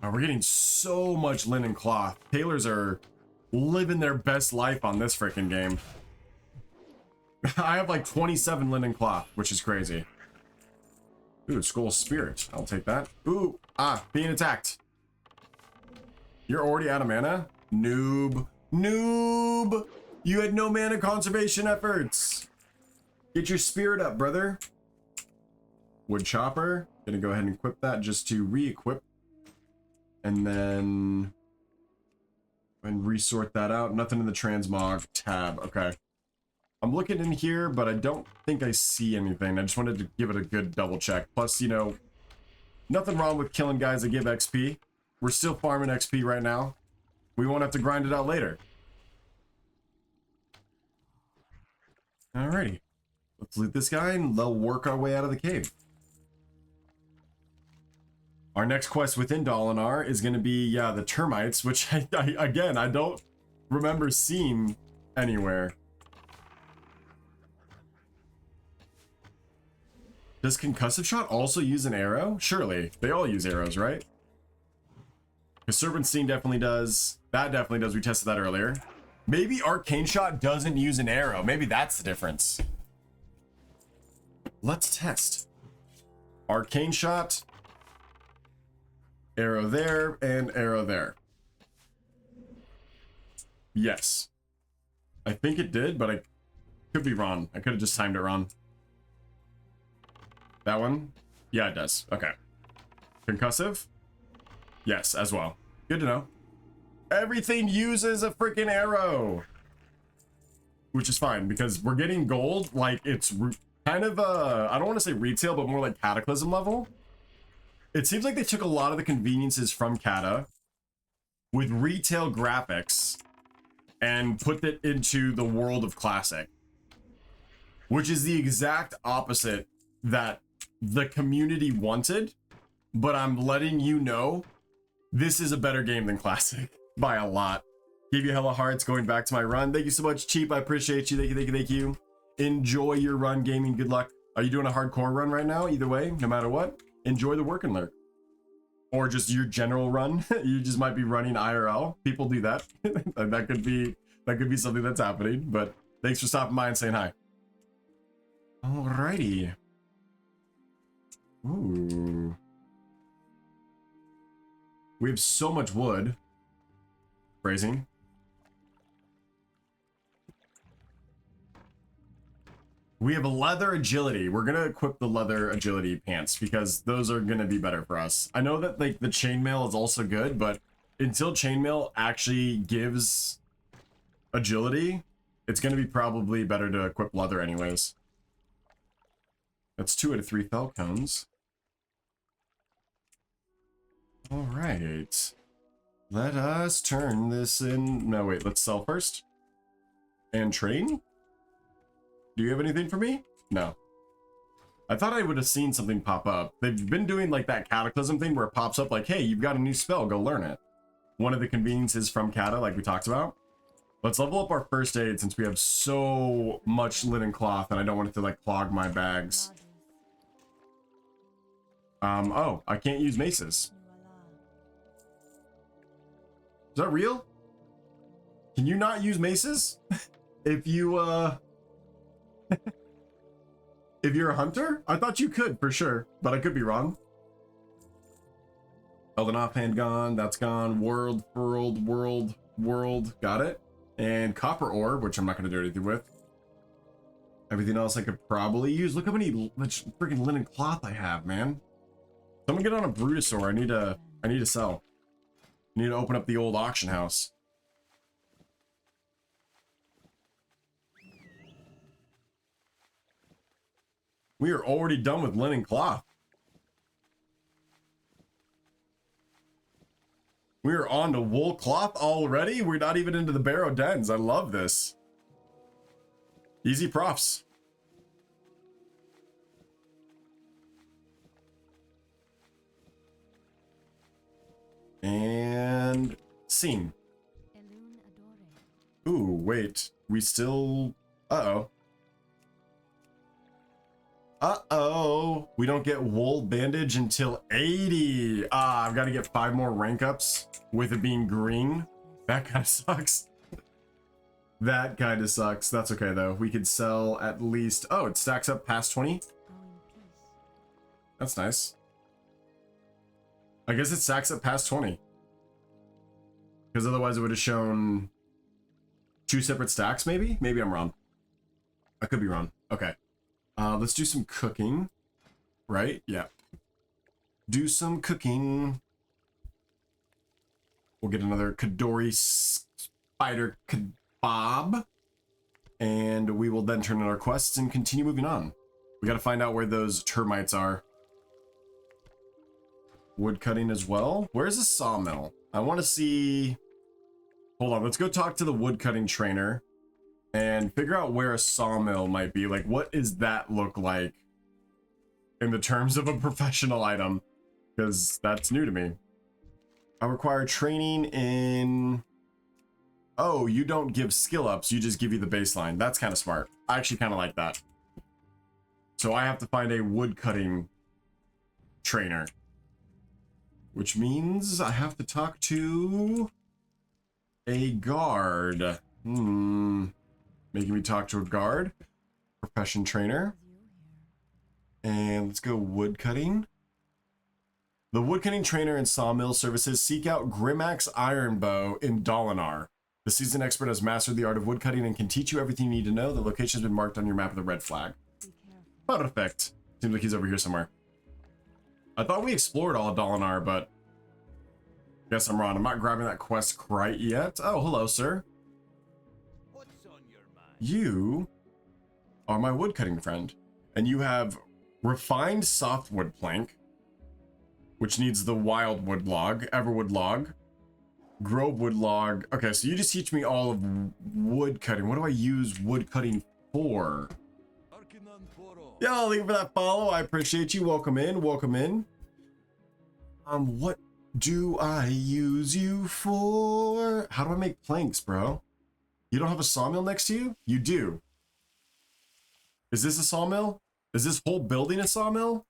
We're getting so much linen cloth. Tailors are living their best life on this freaking game. I have like 27 linen cloth, which is crazy. Ooh, Skull Spirit. I'll take that. Ooh, being attacked. You're already out of mana? Noob. Noob! You had no mana conservation efforts. Get your spirit up, brother. Wood Chopper. Gonna go ahead and equip that just to re-equip. And then... and resort that out. Nothing in the transmog tab. Okay. I'm looking in here, but I don't think I see anything. I just wanted to give it a good double check. Plus, you know, nothing wrong with killing guys that give XP. We're still farming XP right now. We won't have to grind it out later. Alrighty. Let's loot this guy and they'll work our way out of the cave. Our next quest within Dalinar is going to be, yeah, the termites, which again, I don't remember seeing anywhere. Does Concussive Shot also use an arrow? Surely. They all use arrows, right? Because Serpentine definitely does. That definitely does. We tested that earlier. Maybe Arcane Shot doesn't use an arrow. Maybe that's the difference. Let's test. Arcane Shot. Arrow there and arrow there. Yes. I think it did, but I could be wrong. I could have just timed it wrong. That one? Yeah, it does. Okay. Concussive? Yes, as well. Good to know. Everything uses a freaking arrow. Which is fine, because we're getting gold. Like, it's kind of, I don't want to say retail, but more like Cataclysm level. It seems like they took a lot of the conveniences from Kata with retail graphics and put it into the world of Classic. Which is the exact opposite that the community wanted, but I'm letting you know this is a better game than Classic by a lot. Give you hella hearts going back to my run. Thank you so much, Cheap. I appreciate you. Thank you, thank you, thank you. Enjoy your run, gaming. Good luck. Are you doing a hardcore run right now? Either way, no matter what, enjoy the work and lurk. Or just your general run. You just might be running IRL. People do that. that could be something that's happening. But thanks for stopping by and saying hi. Alrighty. Ooh. We have so much wood. Phrasing. We have a leather agility. We're gonna equip the leather agility pants because those are gonna be better for us. I know that like the chainmail is also good, but until chainmail actually gives agility, it's gonna be probably better to equip leather anyways. That's 2 out of 3 falcons. All right. Let us turn this in. No, wait, let's sell first. And train? Do you have anything for me? No. I thought I would have seen something pop up. They've been doing like that Cataclysm thing where it pops up like, hey, you've got a new spell, go learn it. One of the conveniences from Kata, like we talked about. Let's level up our first aid since we have so much linen cloth and I don't want it to like clog my bags. Oh, I can't use maces. Is that real? Can you not use maces? If you, if you're a hunter? I thought you could, for sure, but I could be wrong. Elden Offhand gone, that's gone. World, got it. And Copper Ore, which I'm not going to do anything with. Everything else I could probably use. Look how many freaking linen cloth I have, man. Someone get on a Brutosaur. I need to sell. I need to open up the old auction house. We are already done with linen cloth. We are on to wool cloth already? We're not even into the barrow dens. I love this. Easy profs. And scene. Ooh, wait. We still... Uh-oh. Uh-oh. We don't get wool bandage until 80. Ah, I've got to get 5 more rank ups with it being green. That kind of sucks. That kind of sucks. That's okay though. We could sell at least, oh, it stacks up past 20. That's nice. I guess it stacks up past 20. Because otherwise it would have shown 2 separate stacks, maybe? Maybe I'm wrong. I could be wrong. Okay. Let's do some cooking. Right? Yeah. Do some cooking. We'll get another Kadori spider kebab. And we will then turn in our quests and continue moving on. We got to find out where those termites are. Wood cutting as well. Where's the sawmill? I want to see... Hold on, let's go talk to the wood cutting trainer and figure out where a sawmill might be. Like, what does that look like in the terms of a professional item? Because that's new to me. I require training in... Oh, you don't give skill ups, you just give you the baseline. That's kind of smart. I actually kind of like that. So I have to find a wood cutting trainer. Which means I have to talk to a guard. Making me talk to a guard. Profession trainer. And let's go wood cutting. The wood cutting trainer and sawmill services seek out Grimax Ironbow in Dolinar. The seasoned expert has mastered the art of wood cutting and can teach you everything you need to know. The location has been marked on your map with a red flag. Perfect. Seems like he's over here somewhere. I thought we explored all of Dolinar, but guess I'm wrong. I'm not grabbing that quest quite yet. Oh, hello, sir. What's on your mind? You are my woodcutting friend, and you have refined softwood plank, which needs the wildwood log, everwood log, grovewood log. Okay, so you just teach me all of wood cutting. What do I use wood cutting for? Yeah, I'll leave for that follow. I appreciate you. Welcome in. Welcome in. What do I use you for? How do I make planks, bro? You don't have a sawmill next to you? You do. Is this a sawmill? Is this whole building a sawmill?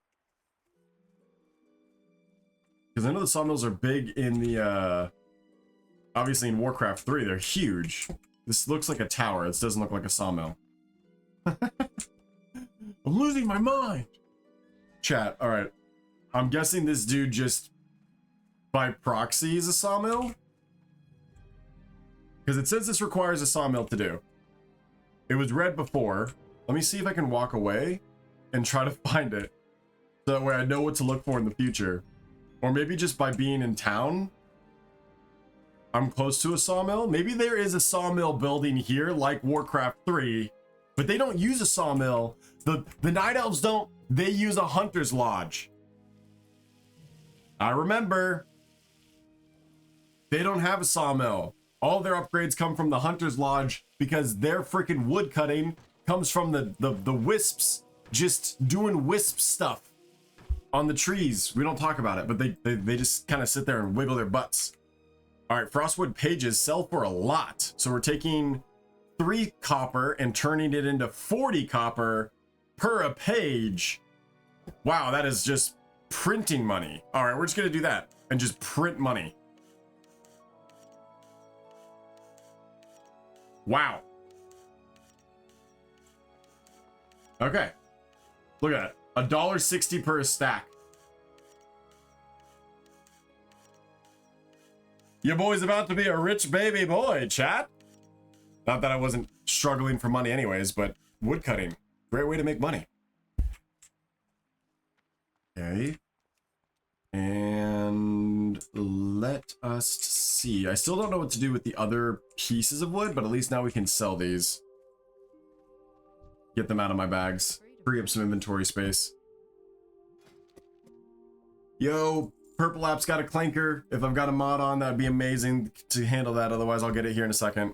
Because I know the sawmills are big in the, obviously in Warcraft 3, they're huge. This looks like a tower. This doesn't look like a sawmill. I'm losing my mind. Chat, all right. I'm guessing this dude just by proxy is a sawmill. Because it says this requires a sawmill to do. It was read before. Let me see if I can walk away and try to find it. So that way I know what to look for in the future. Or maybe just by being in town, I'm close to a sawmill. Maybe there is a sawmill building here like Warcraft 3, but they don't use a sawmill. The Night Elves don't. They use a Hunter's Lodge. I remember. They don't have a sawmill. All their upgrades come from the Hunter's Lodge because their freaking wood cutting comes from the wisps just doing wisp stuff on the trees. We don't talk about it, but they just kind of sit there and wiggle their butts. All right, Frostwood pages sell for a lot. So we're taking 3 copper and turning it into 40 copper per a page. Wow, that is just printing money. All right, we're just gonna do that and just print money. Wow. Okay. Look at that. $1.60 per stack. Your boy's about to be a rich baby boy, chat. Not that I wasn't struggling for money anyways, but woodcutting. Great way to make money. Okay. And let us see. I still don't know what to do with the other pieces of wood, but at least now we can sell these. Get them out of my bags. Free up some inventory space. Yo, Purple App's got a clanker. If I've got a mod on, that'd be amazing to handle that. Otherwise, I'll get it here in a second.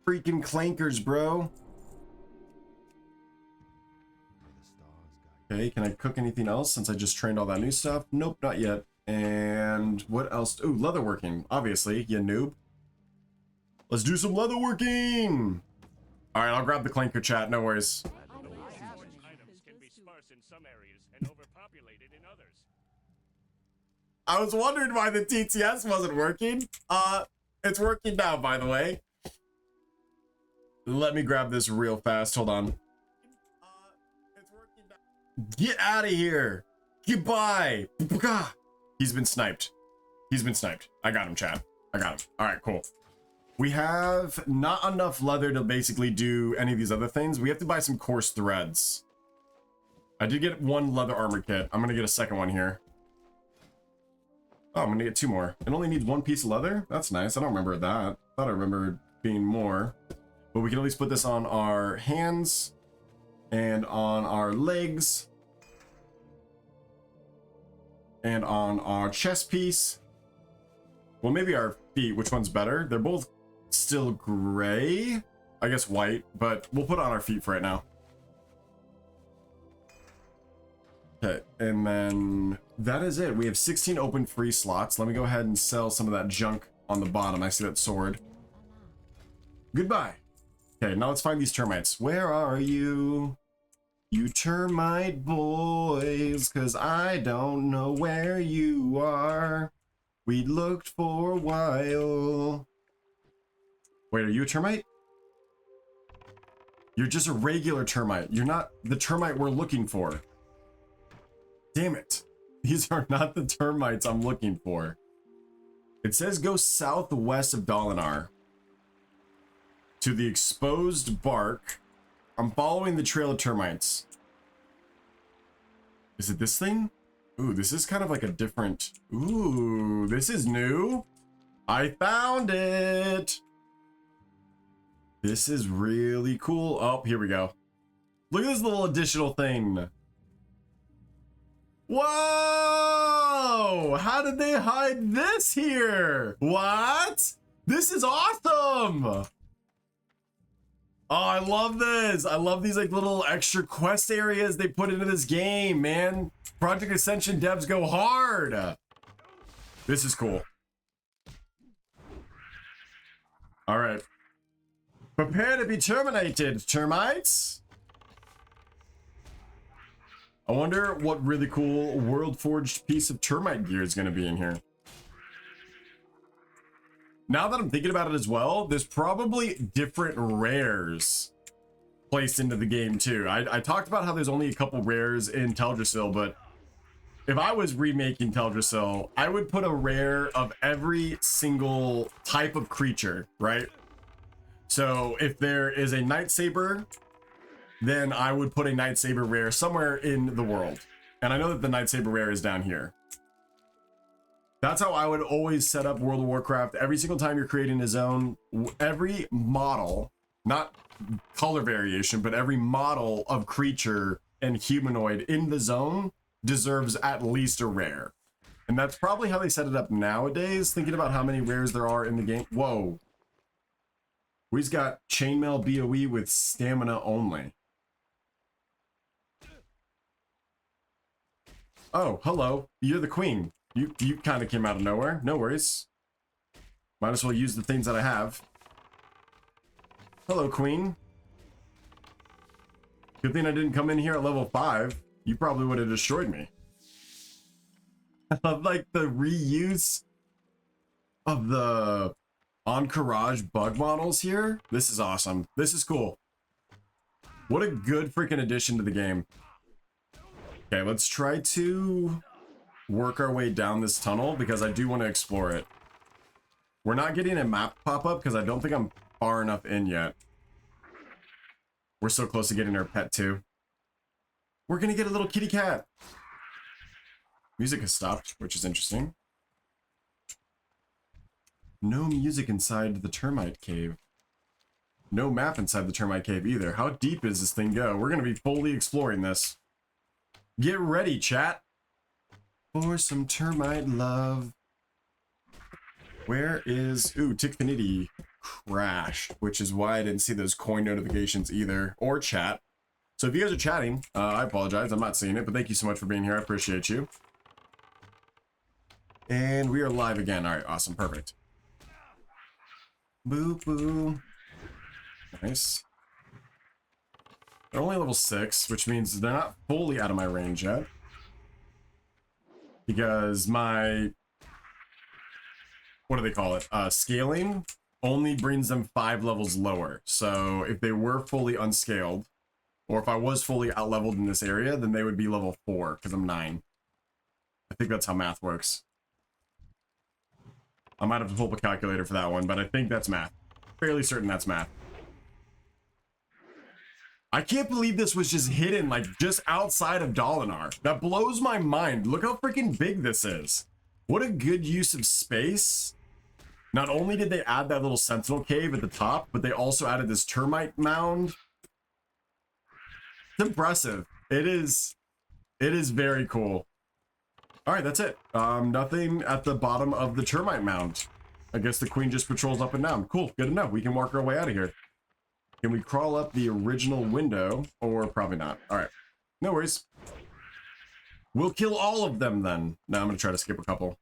Freaking clankers, bro. Okay, can I cook anything else since I just trained all that new stuff? Nope, not yet. And what else? Ooh, leatherworking, obviously, you noob. Let's do some leatherworking. All right, I'll grab the clanker, chat, no worries. Items can be sparse in some areas and overpopulated in others. I was wondering why the TTS wasn't working. It's working now, by the way. Let me grab this real fast. Hold on. It's working now. Get out of here. Goodbye. He's been sniped. He's been sniped. I got him, chat. I got him. All right, cool. We have not enough leather to basically do any of these other things. We have to buy some coarse threads. I did get one leather armor kit. I'm gonna get a second one here. Oh, I'm gonna get 2 more. It only needs 1 piece of leather? That's nice. I don't remember that. Thought I remembered being more. But we can at least put this on our hands and on our legs and on our chest piece. Well, maybe our feet. Which one's better? They're both still gray. I guess white, but we'll put it on our feet for right now. Okay, and then that is it. We have 16 open free slots. Let me go ahead and sell some of that junk on the bottom. I see that sword. Goodbye. Okay, now let's find these termites. Where are you? You termite boys, cause I don't know where you are. We looked for a while. Wait, are you a termite? You're just a regular termite. You're not the termite we're looking for. Damn it. These are not the termites I'm looking for. It says go southwest of Dolinar to the exposed bark. I'm following the trail of termites. Is it this thing? Ooh, this is kind of like a different... Ooh, this is new. I found it. This is really cool. Oh, here we go. Look at this little additional thing. Whoa! How did they hide this here? What? This is awesome! Oh, I love this. I love these like little extra quest areas they put into this game, man. Project Ascension devs go hard. This is cool. All right. Prepare to be terminated, termites. I wonder what really cool world forged piece of termite gear is going to be in here. Now that I'm thinking about it as well, there's probably different rares placed into the game too. I talked about how there's only a couple rares in Teldrassil, but if I was remaking Teldrassil, I would put a rare of every single type of creature, right? So if there is a Night Saber, then I would put a Night Saber rare somewhere in the world. And I know that the Night Saber rare is down here. That's how I would always set up World of Warcraft. Every single time you're creating a zone, every model, not color variation, but every model of creature and humanoid in the zone deserves at least a rare. And that's probably how they set it up nowadays, thinking about how many rares there are in the game. Whoa. We've got Chainmail BOE with stamina only. Oh, hello. You're the queen. You kind of came out of nowhere. No worries. Might as well use the things that I have. Hello, queen. Good thing I didn't come in here at level 5. You probably would have destroyed me. I love like the reuse of the Encourage bug models here. This is awesome. This is cool. What a good freaking addition to the game. Okay, let's try to work our way down this tunnel because I do want to explore it. We're not getting a map pop up because I don't think I'm far enough in yet. We're so close to getting our pet too. We're gonna get a little kitty cat. Music has stopped, which is interesting. No music inside the termite cave. No map inside the termite cave either. How deep does this thing go? We're gonna be fully exploring this. Get ready, chat. For some termite love. Where is... Ooh, Tickfinity crashed, which is why I didn't see those coin notifications either, or chat. So if you guys are chatting, I apologize. I'm not seeing it, but thank you so much for being here. I appreciate you. And we are live again. All right, awesome, perfect. Boo boo. Nice. They're only level 6, which means they're not fully out of my range yet. Because my what do they call it? Scaling only brings them 5 levels lower. So if they were fully unscaled, or if I was fully outleveled in this area, then they would be level 4 because I'm 9. I think that's how math works. I might have to pull up a calculator for that one, but I think that's math. Fairly certain that's math. I can't believe this was just hidden, like, just outside of Dalinar. That blows my mind. Look how freaking big this is. What a good use of space. Not only did they add that little sentinel cave at the top, but they also added this termite mound. It's impressive. It is very cool. All right, that's it. Nothing at the bottom of the termite mound. I guess the queen just patrols up and down. Cool, good to know. We can walk our way out of here. Can we crawl up the original window? Or probably not. All right, no worries. We'll kill all of them then. No, I'm gonna try to skip a couple.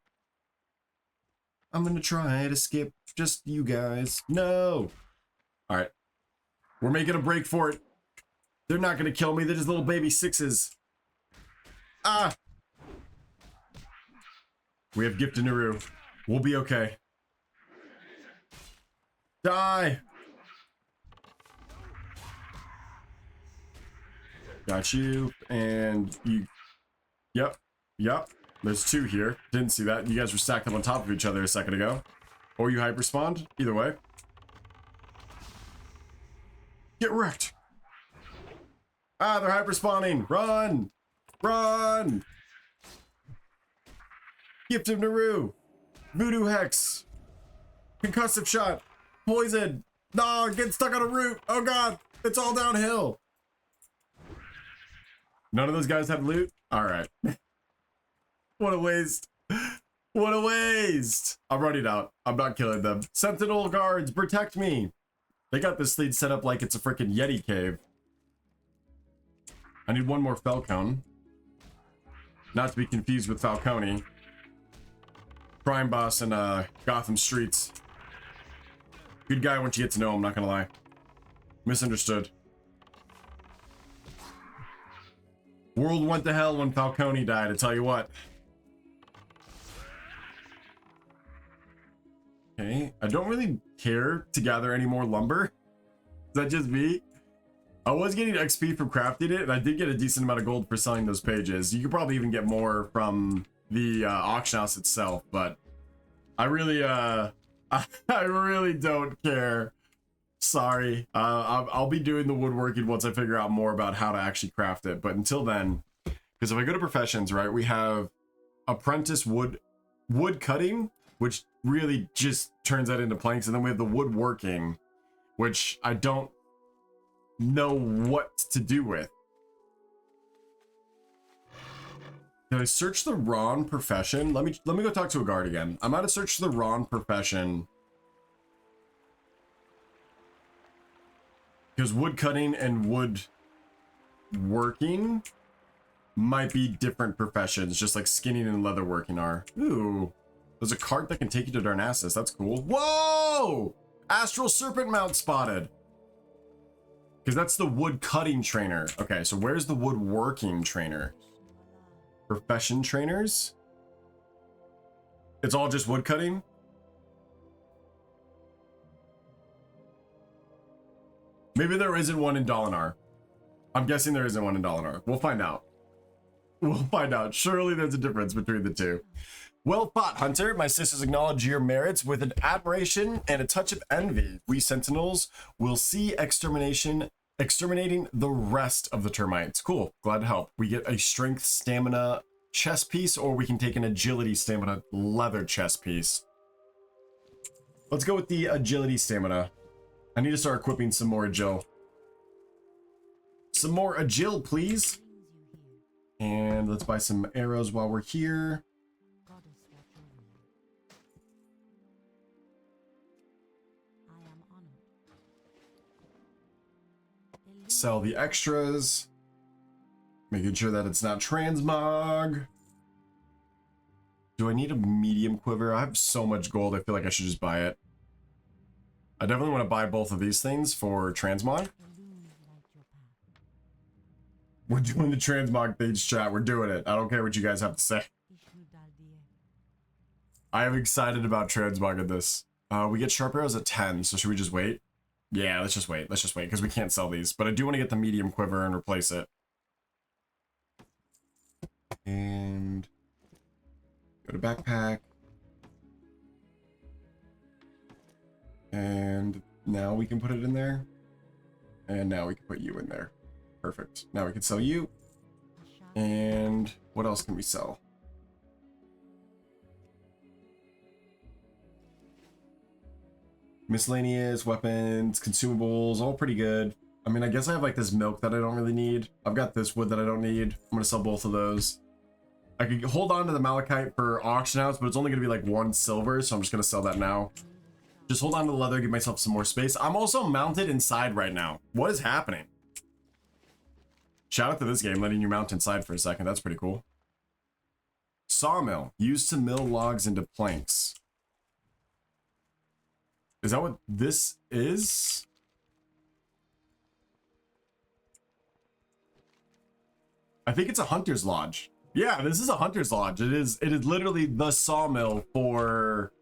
I'm gonna try to skip just you guys. No. All right, we're making a break for it. They're not gonna kill me. They're just little baby 6s. Ah. We have Gift of Naru. We'll be okay. Die. Got you, and you. Yep. There's 2 here. Didn't see that. You guys were stacked up on top of each other a second ago. Or you hyper spawned. Either way. Get wrecked. Ah, they're hyper spawning. Run. Run. Gift of Naru. Voodoo Hex. Concussive Shot. Poison. No, get stuck on a root. Oh god. It's all downhill. None of those guys have loot? Alright. What a waste. What a waste. I'm running out. I'm not killing them. Sentinel guards, protect me. They got this lead set up like it's a freaking Yeti cave. I need one more Falcone. Not to be confused with Falcone. Crime boss in Gotham streets. Good guy once you get to know him, not gonna lie. Misunderstood. World went to hell when Falcone died, I tell you what. Okay, I don't really care to gather any more lumber. Is that just me? I was getting XP from crafting it, and I did get a decent amount of gold for selling those pages. You could probably even get more from the auction house itself, but I really, I really don't care. Sorry. I'll be doing the woodworking once I figure out more about how to actually craft it. But until then, because if I go to professions, right, we have apprentice wood cutting, which really just turns that into planks, and then we have the woodworking, which I don't know what to do with. Did I search the wrong profession? Let me go talk to a guard again. I might have searched the wrong profession. Because wood cutting and wood working might be different professions, just like skinning and leather working are. Ooh, there's a cart that can take you to Darnassus. That's cool. Whoa! Astral Serpent Mount spotted. Because that's the wood cutting trainer. Okay, so where's the woodworking trainer? Profession trainers? It's all just wood cutting? Maybe there isn't one in Dalinar. I'm guessing there isn't one in Dalinar. We'll find out. We'll find out. Surely there's a difference between the two. Well fought, Hunter. My sisters acknowledge your merits with an admiration and a touch of envy. We Sentinels will see exterminating the rest of the termites. Cool. Glad to help. We get a strength stamina chest piece, or we can take an agility stamina leather chest piece. Let's go with the agility stamina. I need to start equipping some more agil. Some more agil, please. And let's buy some arrows while we're here. Sell the extras. Making sure that it's not transmog. Do I need a medium quiver? I have so much gold, I feel like I should just buy it. I definitely want to buy both of these things for transmog. We're doing the transmog page chat. We're doing it. I don't care what you guys have to say. I am excited about transmogging this. We get sharp arrows at 10, so should we just wait? Yeah, let's just wait. Let's just wait, because we can't sell these. But I do want to get the medium quiver and replace it. And go to backpack. And now we can put it in there. And now we can put you in there. Perfect. Now we can sell you. And what else can we sell? Miscellaneous, weapons, consumables, all pretty good. I mean, I guess I have like this milk that I don't really need. I've got this wood that I don't need. I'm gonna sell both of those. I could hold on to the malachite for auction house, but it's only gonna be like 1 silver, so I'm just gonna sell that now. Just hold on to the leather, give myself some more space. I'm also mounted inside right now. What is happening? Shout out to this game, letting you mount inside for a second. That's pretty cool. Sawmill, used to mill logs into planks. Is that what this is? I think it's a hunter's lodge. Yeah, this is a hunter's lodge. It is literally the sawmill for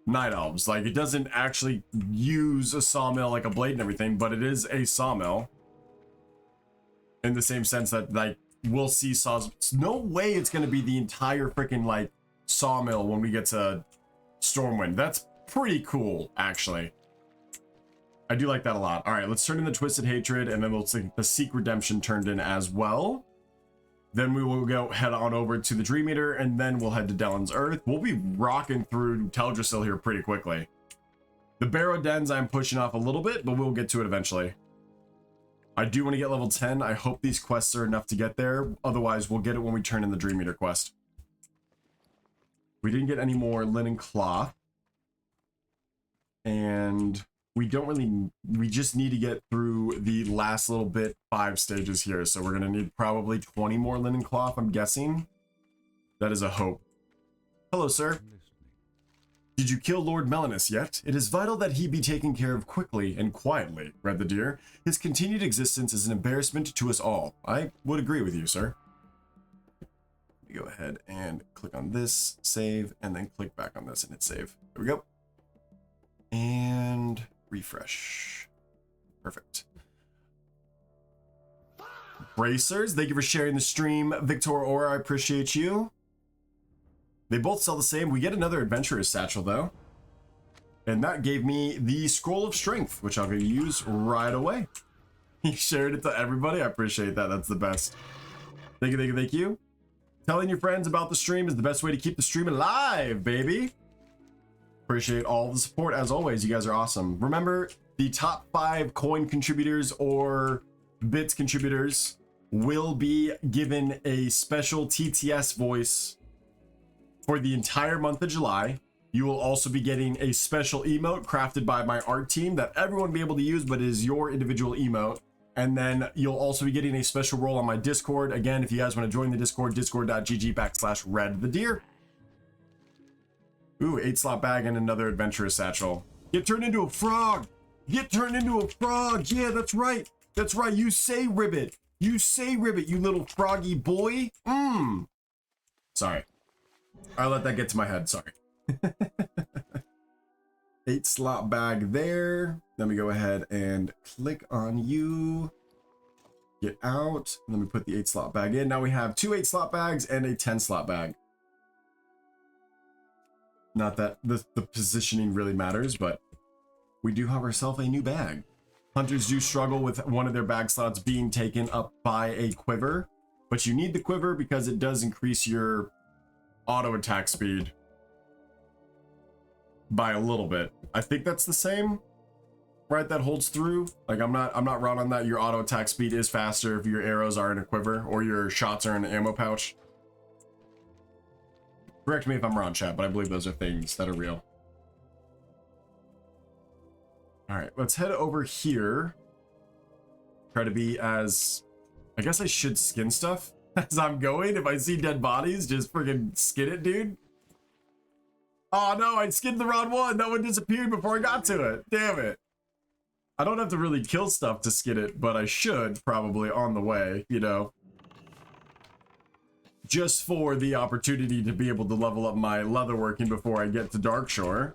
night elves. Like, it doesn't actually use a sawmill like a blade and everything, but it is a sawmill. In the same sense that, like, we'll see saws. No way it's going to be the entire freaking, like, sawmill when we get to Stormwind. That's pretty cool, actually. I do like that a lot. All right, let's turn in the Twisted Hatred, and then we'll see the Seek Redemption turned in as well. Then we will go head on over to the Dream Eater, and then we'll head to Dellen's Earth. We'll be rocking through Teldrassil here pretty quickly. The Barrow Dens I'm pushing off a little bit, but we'll get to it eventually. I do want to get level 10. I hope these quests are enough to get there. Otherwise, we'll get it when we turn in the Dream Eater quest. We didn't get any more linen cloth. And we don't really, we just need to get through the last little bit, 5 stages here. So we're going to need probably 20 more linen cloth, I'm guessing. That is a hope. Hello, sir. Did you kill Lord Melanus yet? It is vital that he be taken care of quickly and quietly, Redthedeer. His continued existence is an embarrassment to us all. I would agree with you, sir. Let me go ahead and click on this, save, and then click back on this and hit save. There we go. And refresh. Perfect. Bracers, thank you for sharing the stream. Victor Aura, I appreciate you. They both sell the same. We get another Adventurer's Satchel, though. And that gave me the Scroll of Strength, which I'm going to use right away. He shared it to everybody. I appreciate that. That's the best. Thank you, thank you, thank you. Telling your friends about the stream is the best way to keep the stream alive, baby. Appreciate all the support. As always, you guys are awesome. Remember, the top 5 coin contributors or bits contributors will be given a special TTS voice for the entire month of July. You will also be getting a special emote crafted by my art team that everyone will be able to use, but it is your individual emote. And then you'll also be getting a special role on my Discord. Again, if you guys want to join the Discord, discord.gg/Redthedeer. Ooh, 8-slot bag and another Adventurous Satchel. Get turned into a frog! Get turned into a frog! Yeah, that's right! That's right, you say ribbit! You say ribbit, you little froggy boy! Sorry. I let that get to my head, sorry. 8-slot bag there. Let me go ahead and click on you. Get out. Let me put the 8-slot bag in. Now we have 2 8-slot bags and a 10-slot bag. Not that the positioning really matters, but we do have ourselves a new bag. Hunters do struggle with one of their bag slots being taken up by a quiver, but you need the quiver because it does increase your auto attack speed by a little bit. I think that's the same, right? That holds through. Like, I'm not wrong on that. Your auto attack speed is faster if your arrows are in a quiver or your shots are in an ammo pouch. Correct me if I'm wrong, chat, but I believe those are things that are real. All right, let's head over here. Try to be as... I guess I should skin stuff as I'm going. If I see dead bodies, just friggin' skin it, dude. Oh no, I skinned the wrong one. That one disappeared before I got to it. Damn it. I don't have to really kill stuff to skin it, but I should probably on the way, you know. just for the opportunity to be able to level up my leatherworking before I get to Darkshore.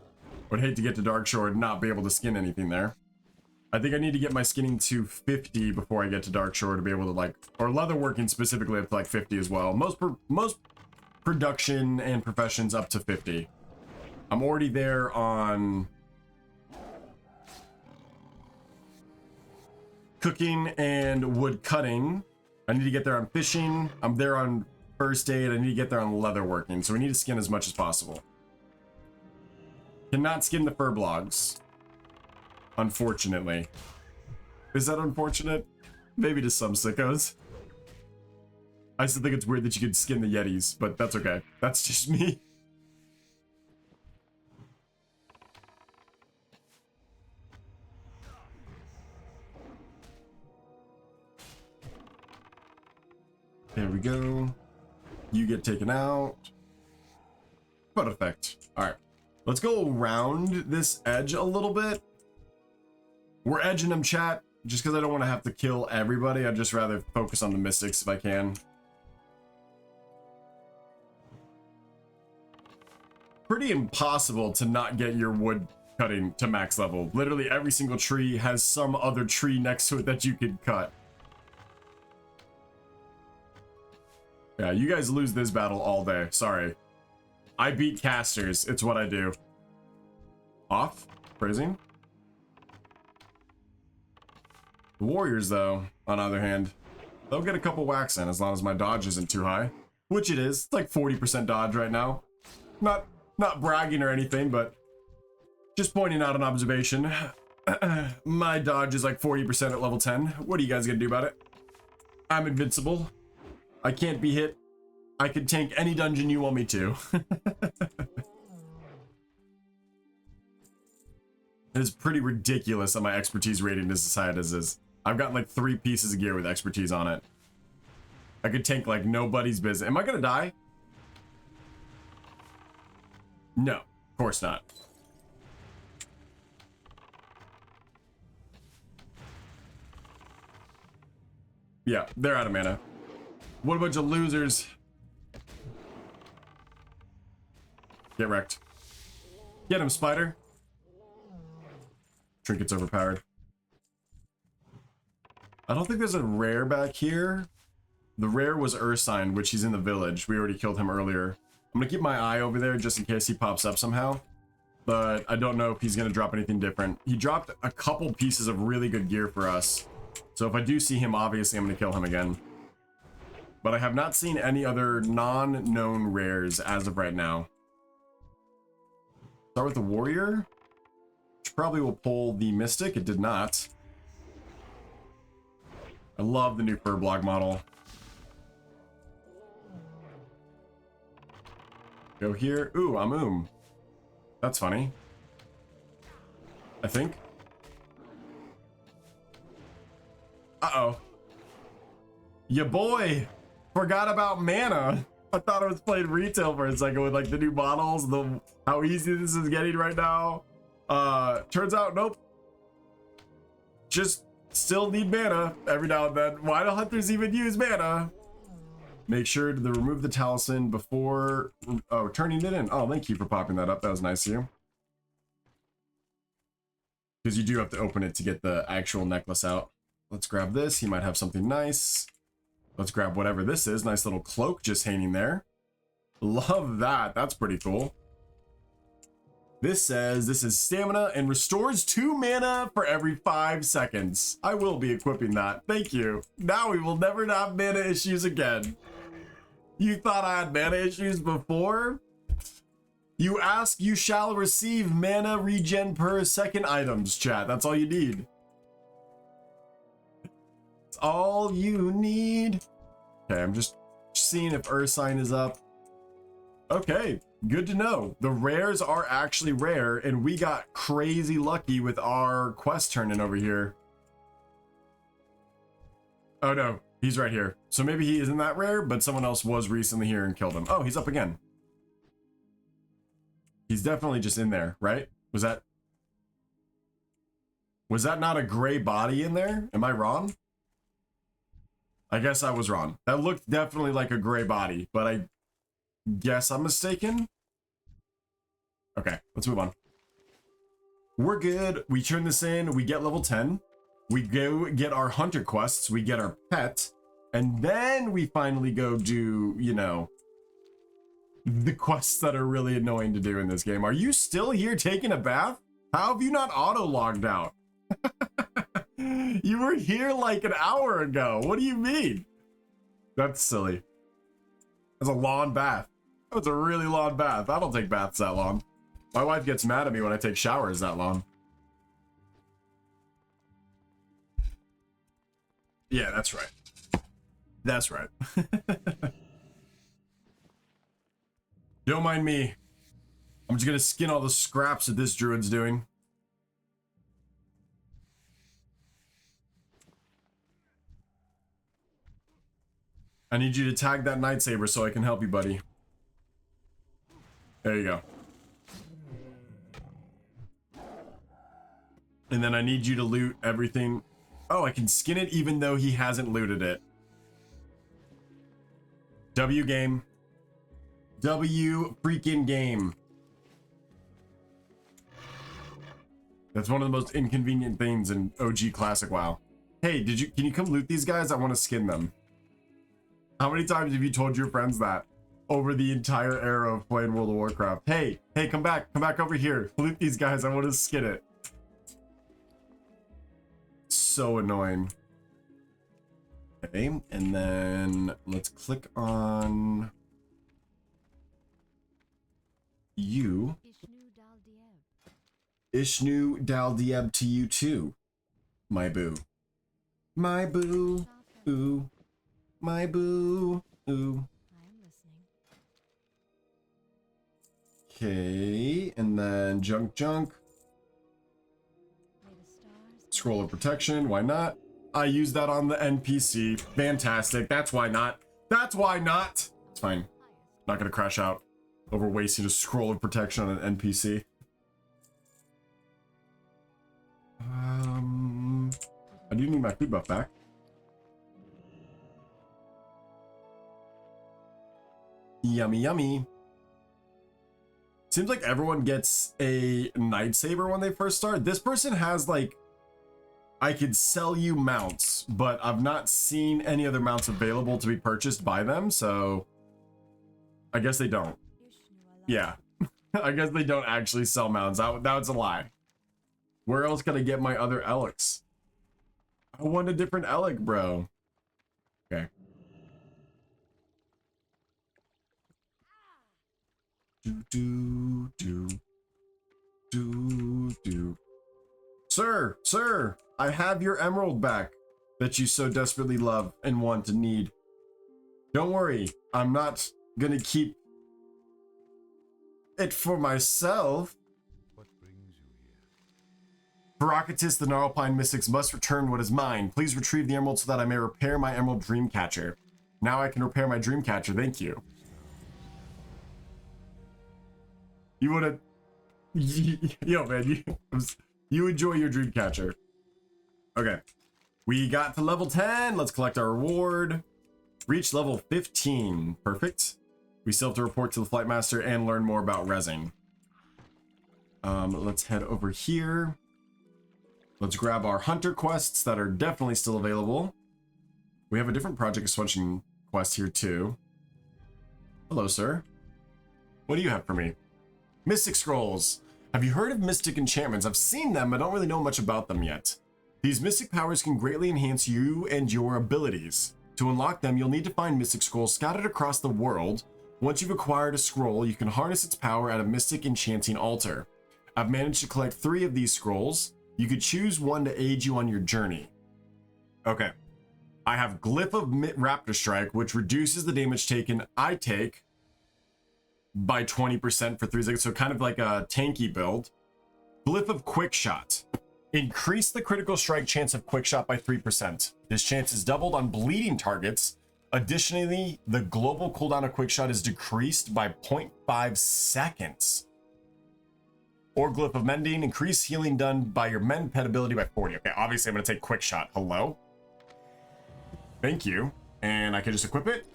Would hate to get to Darkshore and not be able to skin anything there. I think I need to get my skinning to 50 before I get to Darkshore to be able to like, or leatherworking specifically up to like 50 as well. Most production and professions up to 50. I'm already there on cooking and wood cutting. I need to get there on fishing. I'm there on first aid. I need to get there on leatherworking. So we need to skin as much as possible. Cannot skin the fur blogs, unfortunately. Is that unfortunate? Maybe to some sickos. I still think it's weird that you could skin the Yetis, but that's okay. That's just me. There we go. You get taken out. What effect? All right. Let's go around this edge a little bit. We're edging them, chat, just because I don't want to have to kill everybody. I'd just rather focus on the mystics if I can. Pretty impossible to not get your wood cutting to max level. Literally every single tree has some other tree next to it that you could cut. Yeah, you guys lose this battle all day. Sorry. I beat casters. It's what I do. Off. Phrasing. The warriors, though, on the other hand, they'll get a couple whacks in as long as my dodge isn't too high. Which it is. It's like 40% dodge right now. Not bragging or anything, but just pointing out an observation. My dodge is like 40% at level 10. What are you guys gonna do about it? I'm invincible. I can't be hit. I could tank any dungeon you want me to. It's pretty ridiculous that my expertise rating is as high as it is. I've got like 3 pieces of gear with expertise on it. I could tank like nobody's business. Am I gonna die? No, of course not. Yeah, they're out of mana. What a bunch of losers. Get wrecked. Get him, spider. Trinket's overpowered. I don't think there's a rare back here. The rare was Ursine, which he's in the village. We already killed him earlier. I'm gonna keep my eye over there just in case he pops up somehow. But I don't know if he's gonna drop anything different. He dropped a couple pieces of really good gear for us. So if I do see him, obviously I'm gonna kill him again. But I have not seen any other non-known rares as of right now. Start with the warrior, which probably will pull the mystic. It did not. I love the new fur blog model. Go here. Ooh, I'm That's funny. I think. Uh-oh. Ya boy! Forgot about mana. I thought I was playing retail for a second with like the new models, how easy this is getting right now. Turns out, nope. Just still need mana every now and then. Why do hunters even use mana? Make sure to remove the talisman before turning it in. Oh, thank you for popping that up. That was nice of you. Because you do have to open it to get the actual necklace out. Let's grab this. He might have something nice. Let's grab whatever this is. Nice little cloak just hanging there. Love that. That's pretty cool. This says this is stamina and restores 2 mana for every 5 seconds. I will be equipping that. Thank you. Now we will never have mana issues again. You thought I had mana issues before? You ask, you shall receive mana regen per second items, chat. That's all you need. It's all you need. Okay, I'm just seeing if Ursine is up. Okay, good to know. The rares are actually rare, and we got crazy lucky with our quest turning over here. Oh no, he's right here. So maybe he isn't that rare, but someone else was recently here and killed him. Oh, he's up again. He's definitely just in there, right? Was that not a gray body in there? Am I wrong? I guess I was wrong. That looked definitely like a gray body, but I guess I'm mistaken. Okay, let's move on. We're good. We turn this in. We get level 10. We go get our hunter quests. We get our pet. And then we finally go do, you know, the quests that are really annoying to do in this game. Are you still here taking a bath? How have you not auto-logged out? You were here like an hour ago. What do you mean? That's silly. That's a long bath. That's a really long bath. I don't take baths that long. My wife gets mad at me when I take showers that long. Yeah, that's right. That's right. Don't mind me. I'm just gonna skin all the scraps that this druid's doing. I need you to tag that lightsaber so I can help you, buddy. There you go. And then I need you to loot everything. Oh, I can skin it even though he hasn't looted it. W game. W freaking game. That's one of the most inconvenient things in OG Classic WoW. Hey, can you come loot these guys? I want to skin them. How many times have you told your friends that over the entire era of playing World of Warcraft? Hey, come back over here. Loot these guys. I want to skin it. So annoying. Okay, and then let's click on you. Ishnu Daldieb to you too, my boo. My boo. Ooh. My boo. Ooh. Okay, and then junk. Scroll of protection, why not? I use that on the NPC. Fantastic. That's why not. That's why not. It's fine. Not gonna crash out over wasting a scroll of protection on an NPC. I do need my food buff back. Yummy, yummy. Seems like everyone gets a lightsaber when they first start. This person has like, I could sell you mounts, but I've not seen any other mounts available to be purchased by them, so I guess they don't. Yeah, I guess they don't actually sell mounts. That was a lie. Where else can I get my other Alex? I want a different Alec, bro. Okay. Do. Sir, I have your emerald back that you so desperately love and want and need. Don't worry, I'm not gonna keep it for myself. What brings you here? Barakatis, the Gnarlpine Mystics must return what is mine. Please retrieve the emerald so that I may repair my emerald dreamcatcher. Now I can repair my dreamcatcher, thank you. You wanna... Yo, man, you enjoy your dreamcatcher. Okay. We got to level 10. Let's collect our reward. Reach level 15. Perfect. We still have to report to the Flight Master and learn more about resin. Let's head over here. Let's grab our hunter quests that are definitely still available. We have a different Project Ascension quest here too. Hello, sir. What do you have for me? Mystic Scrolls. Have you heard of Mystic Enchantments? I've seen them, but don't really know much about them yet. These Mystic powers can greatly enhance you and your abilities. To unlock them, you'll need to find Mystic Scrolls scattered across the world. Once you've acquired a scroll, you can harness its power at a Mystic Enchanting Altar. I've managed to collect 3 of these scrolls. You could choose one to aid you on your journey. Okay. I have Glyph of Raptor Strike, which reduces the damage taken I take by 20% for 3 seconds, so kind of like a tanky build. Glyph of Quick Shot. Increase the critical strike chance of Quick Shot by 3%. This chance is doubled on bleeding targets. Additionally, the global cooldown of Quick Shot is decreased by 0.5 seconds. Or Glyph of Mending. Increase healing done by your Mend pet ability by 40. Okay, obviously I'm going to take Quick Shot. Hello? Thank you. And I can just equip it.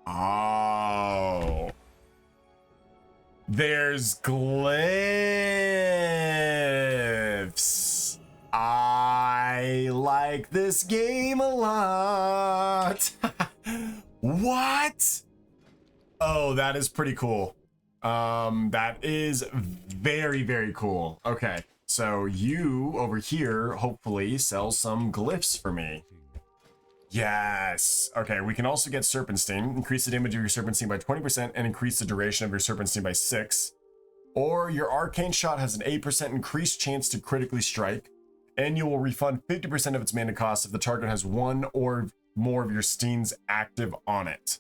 Oh. There's glyphs. I like this game a lot. What? Oh, that is pretty cool. That is very, very cool. Okay, so you over here hopefully sell some glyphs for me. Yes. Okay, we can also get Serpentine. Increase the damage of your Serpentine by 20% and increase the duration of your Serpentine by 6. Or your Arcane Shot has an 8% increased chance to critically strike, and you will refund 50% of its mana cost if the target has one or more of your Steens active on it.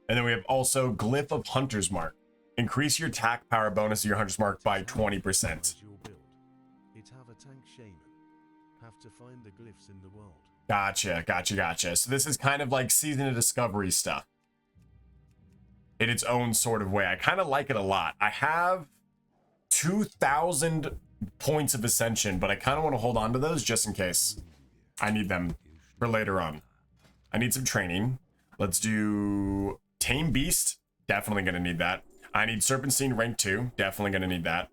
And then we have also Glyph of Hunter's Mark. Increase your attack power bonus of your Hunter's Mark by 20%. It's have a tank shaman. Have to find the glyphs in the world. Gotcha. So this is kind of like Season of Discovery stuff. In its own sort of way. I kind of like it a lot. I have 2,000 points of Ascension, but I kind of want to hold on to those just in case I need them for later on. I need some training. Let's do Tame Beast. Definitely going to need that. I need Serpentine rank 2. Definitely going to need that.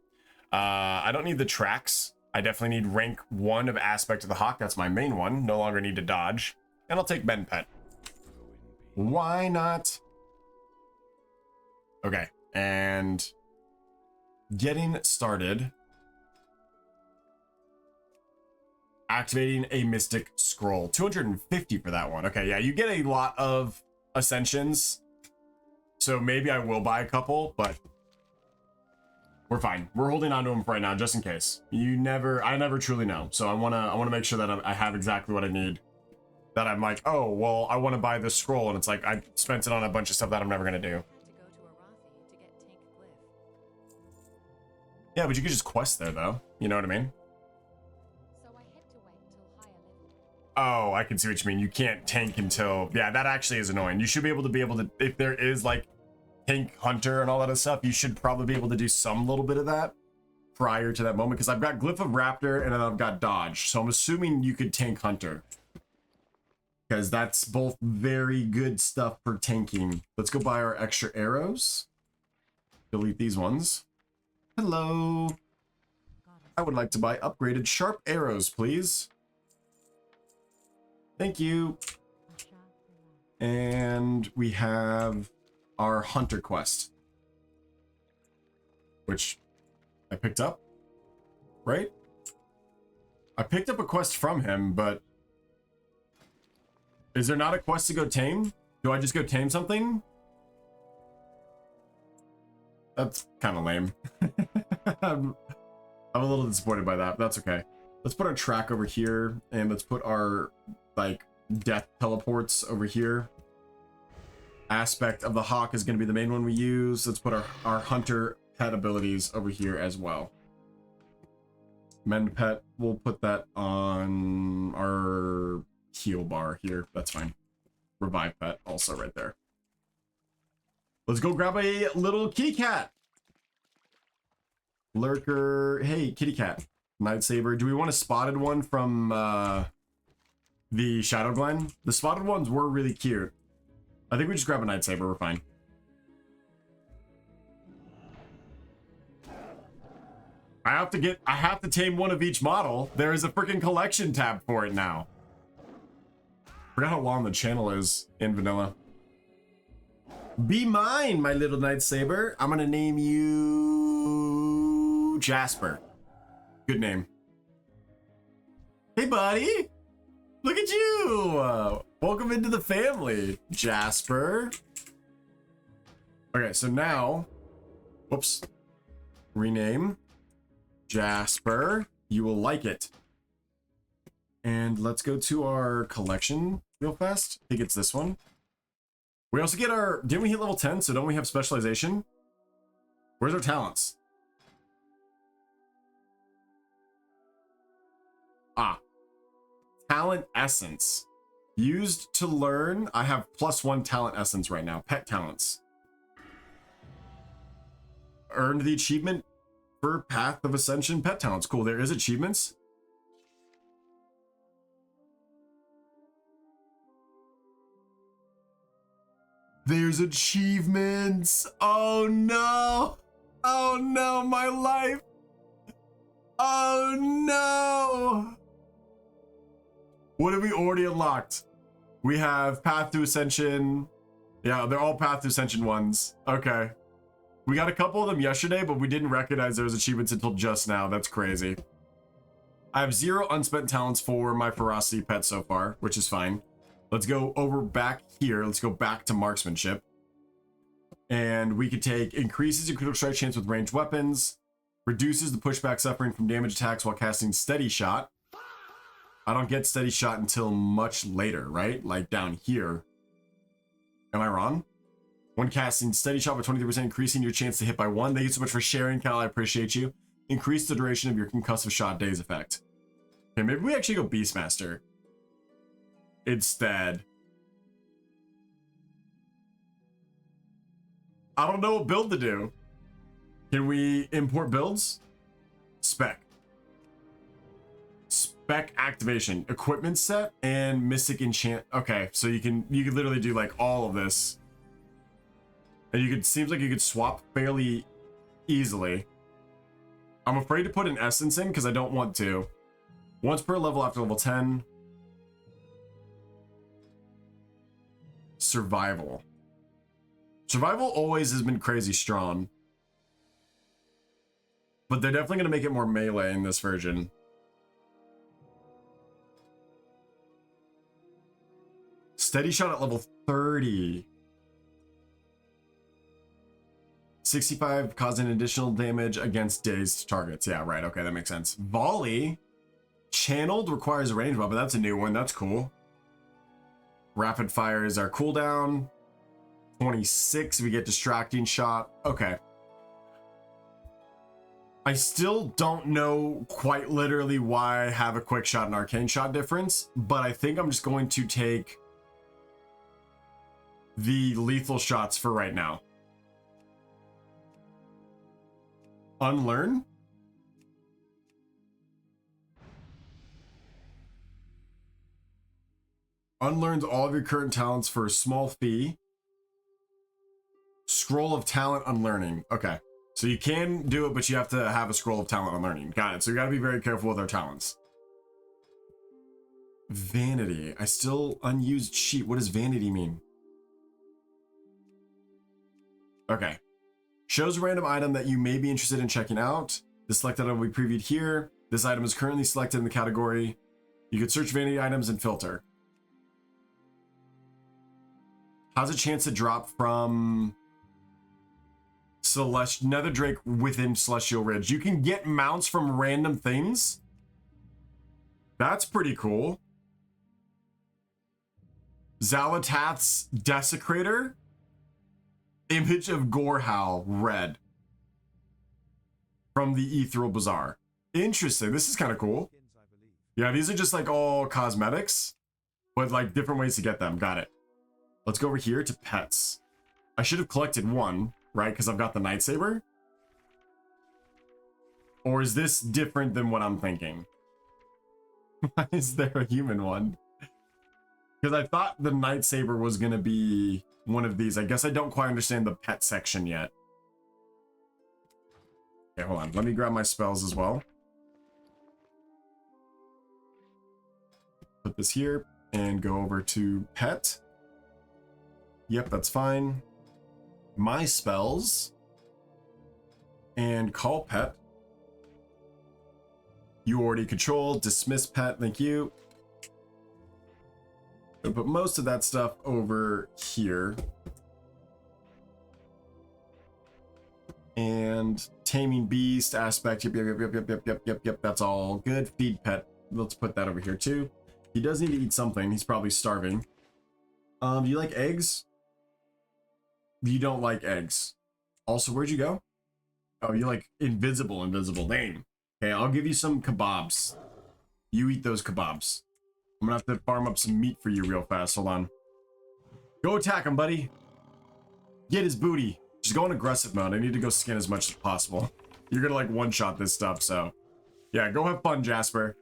I don't need the tracks. I definitely need rank 1 of Aspect of the Hawk. That's my main one. No longer need to dodge. And I'll take Mend Pet. Why not? Okay, and getting started. Activating a Mystic Scroll. 250 for that one. Okay, yeah, you get a lot of Ascensions. So maybe I will buy a couple, but we're fine. We're holding on to them for right now, just in case. I never truly know. So I wanna make sure that I have exactly what I need. That I'm like, oh, well, I want to buy this scroll, and it's like I spent it on a bunch of stuff that I'm never gonna do. Yeah, but you could just quest there, though. You know what I mean? So I had to wait until higher level. Oh, I can see what you mean. You can't tank until... Yeah, that actually is annoying. You should be able to... If there is, like, tank hunter and all that other stuff, you should probably be able to do some little bit of that prior to that moment. Because I've got Glyph of Raptor and then I've got Dodge. So I'm assuming you could tank hunter. Because that's both very good stuff for tanking. Let's go buy our extra arrows. Delete these ones. Hello. I would like to buy upgraded sharp arrows, please. Thank you. And we have our hunter quest, which I picked up, right? I picked up a quest from him, but is there not a quest to go tame? Do I just go tame something? That's kind of lame. I'm a little disappointed by that, but that's okay. Let's put our track over here, and let's put our, like, death teleports over here. Aspect of the Hawk is going to be the main one we use. Let's put our hunter pet abilities over here as well. Mend Pet, we'll put that on our heal bar here. That's fine. Revive Pet also right there. Let's go grab a little kitty cat. Lurker. Hey, kitty cat. Night Saber. Do we want a spotted one from the Shadow Glen? The spotted ones were really cute. I think we just grab a Night Saber. We're fine. I have to tame one of each model. There is a freaking collection tab for it now. Forgot how long the channel is in vanilla. Be mine, my little Night Saber. I'm gonna name you Jasper. Good name. Hey, buddy. Look at you. Welcome into the family, Jasper. Okay, so now, whoops, rename Jasper. You will like it. And let's go to our collection real fast. I think it's this one. We also get our, didn't we hit level 10? So don't we have specialization? Where's our talents? Ah, talent essence. Used to learn. I have +1 talent essence right now. Pet talents. Earned the achievement for Path of Ascension pet talents. Cool. There is achievements. There's achievements. Oh no. Oh no, my life. Oh no. What have we already unlocked? We have Path to Ascension. Yeah, they're all Path to Ascension ones. Okay. We got a couple of them yesterday, but we didn't recognize those achievements until just now. That's crazy. I have 0 unspent talents for my ferocity pet so far, which is fine. Let's go over back here. Let's go back to marksmanship. And we could take increases your critical strike chance with ranged weapons, reduces the pushback suffering from damage attacks while casting steady shot. I don't get steady shot until much later, right? Like down here. Am I wrong? When casting steady shot with 23%, increasing your chance to hit by 1. Thank you so much for sharing, Cal. I appreciate you. Increase the duration of your concussive shot days effect. Okay, maybe we actually go Beastmaster instead. I don't know what build to do. Can we import builds? Spec activation, equipment set, and mystic enchant. Okay, so you can literally do like all of this, and you could seems like you could swap fairly easily. I'm afraid to put an essence in because I don't want to. Once per level after level 10. Survival always has been crazy strong, but they're definitely going to make it more melee in this version. Steady shot at level 30. 65 causing additional damage against dazed targets. Yeah, right. Okay, that makes sense. Volley. Channeled requires a range weapon. That's a new one. That's cool. Rapid fire is our cooldown. 26, we get distracting shot. Okay. I still don't know quite literally why I have a quick shot and arcane shot difference, but I think I'm just going to take the lethal shots for right now. Unlearn? Unlearns all of your current talents for a small fee. Scroll of talent unlearning. Okay. So you can do it, but you have to have a scroll of talent unlearning. Got it. So you got to be very careful with our talents. Vanity. I still unused sheet. What does vanity mean? Okay. Shows a random item that you may be interested in checking out. The selected item will be previewed here. This item is currently selected in the category. You could search vanity items and filter. How's a chance to drop from Nether Drake within Celestial Ridge? You can get mounts from random things. That's pretty cool. Zalatath's Desecrator. Image of Gorehowl, red. From the Ethereal Bazaar. Interesting. This is kind of cool. Yeah, these are just like all cosmetics, but like different ways to get them. Got it. Let's go over here to pets. I should have collected one, right? Because I've got the Nightsaber. Or is this different than what I'm thinking? Why is there a human one? Because I thought the Nightsaber was going to be one of these. I guess I don't quite understand the pet section yet. Okay, hold on. Let me grab my spells as well. Put this here and go over to pet. Yep, that's fine. My spells. And call pet. You already control. Dismiss pet. Thank you. I'll put most of that stuff over here. And taming beast aspect. Yep. That's all good. Feed pet. Let's put that over here too. He does need to eat something. He's probably starving. Do you like eggs? You don't like eggs. Also, where'd you go? Oh, you like invisible. Dang. Okay, I'll give you some kebabs. You eat those kebabs. I'm gonna have to farm up some meat for you real fast. Hold on. Go attack him, buddy. Get his booty. Just go in aggressive mode. I need to go skin as much as possible. You're gonna like one-shot this stuff, so. Yeah, go have fun, Jasper.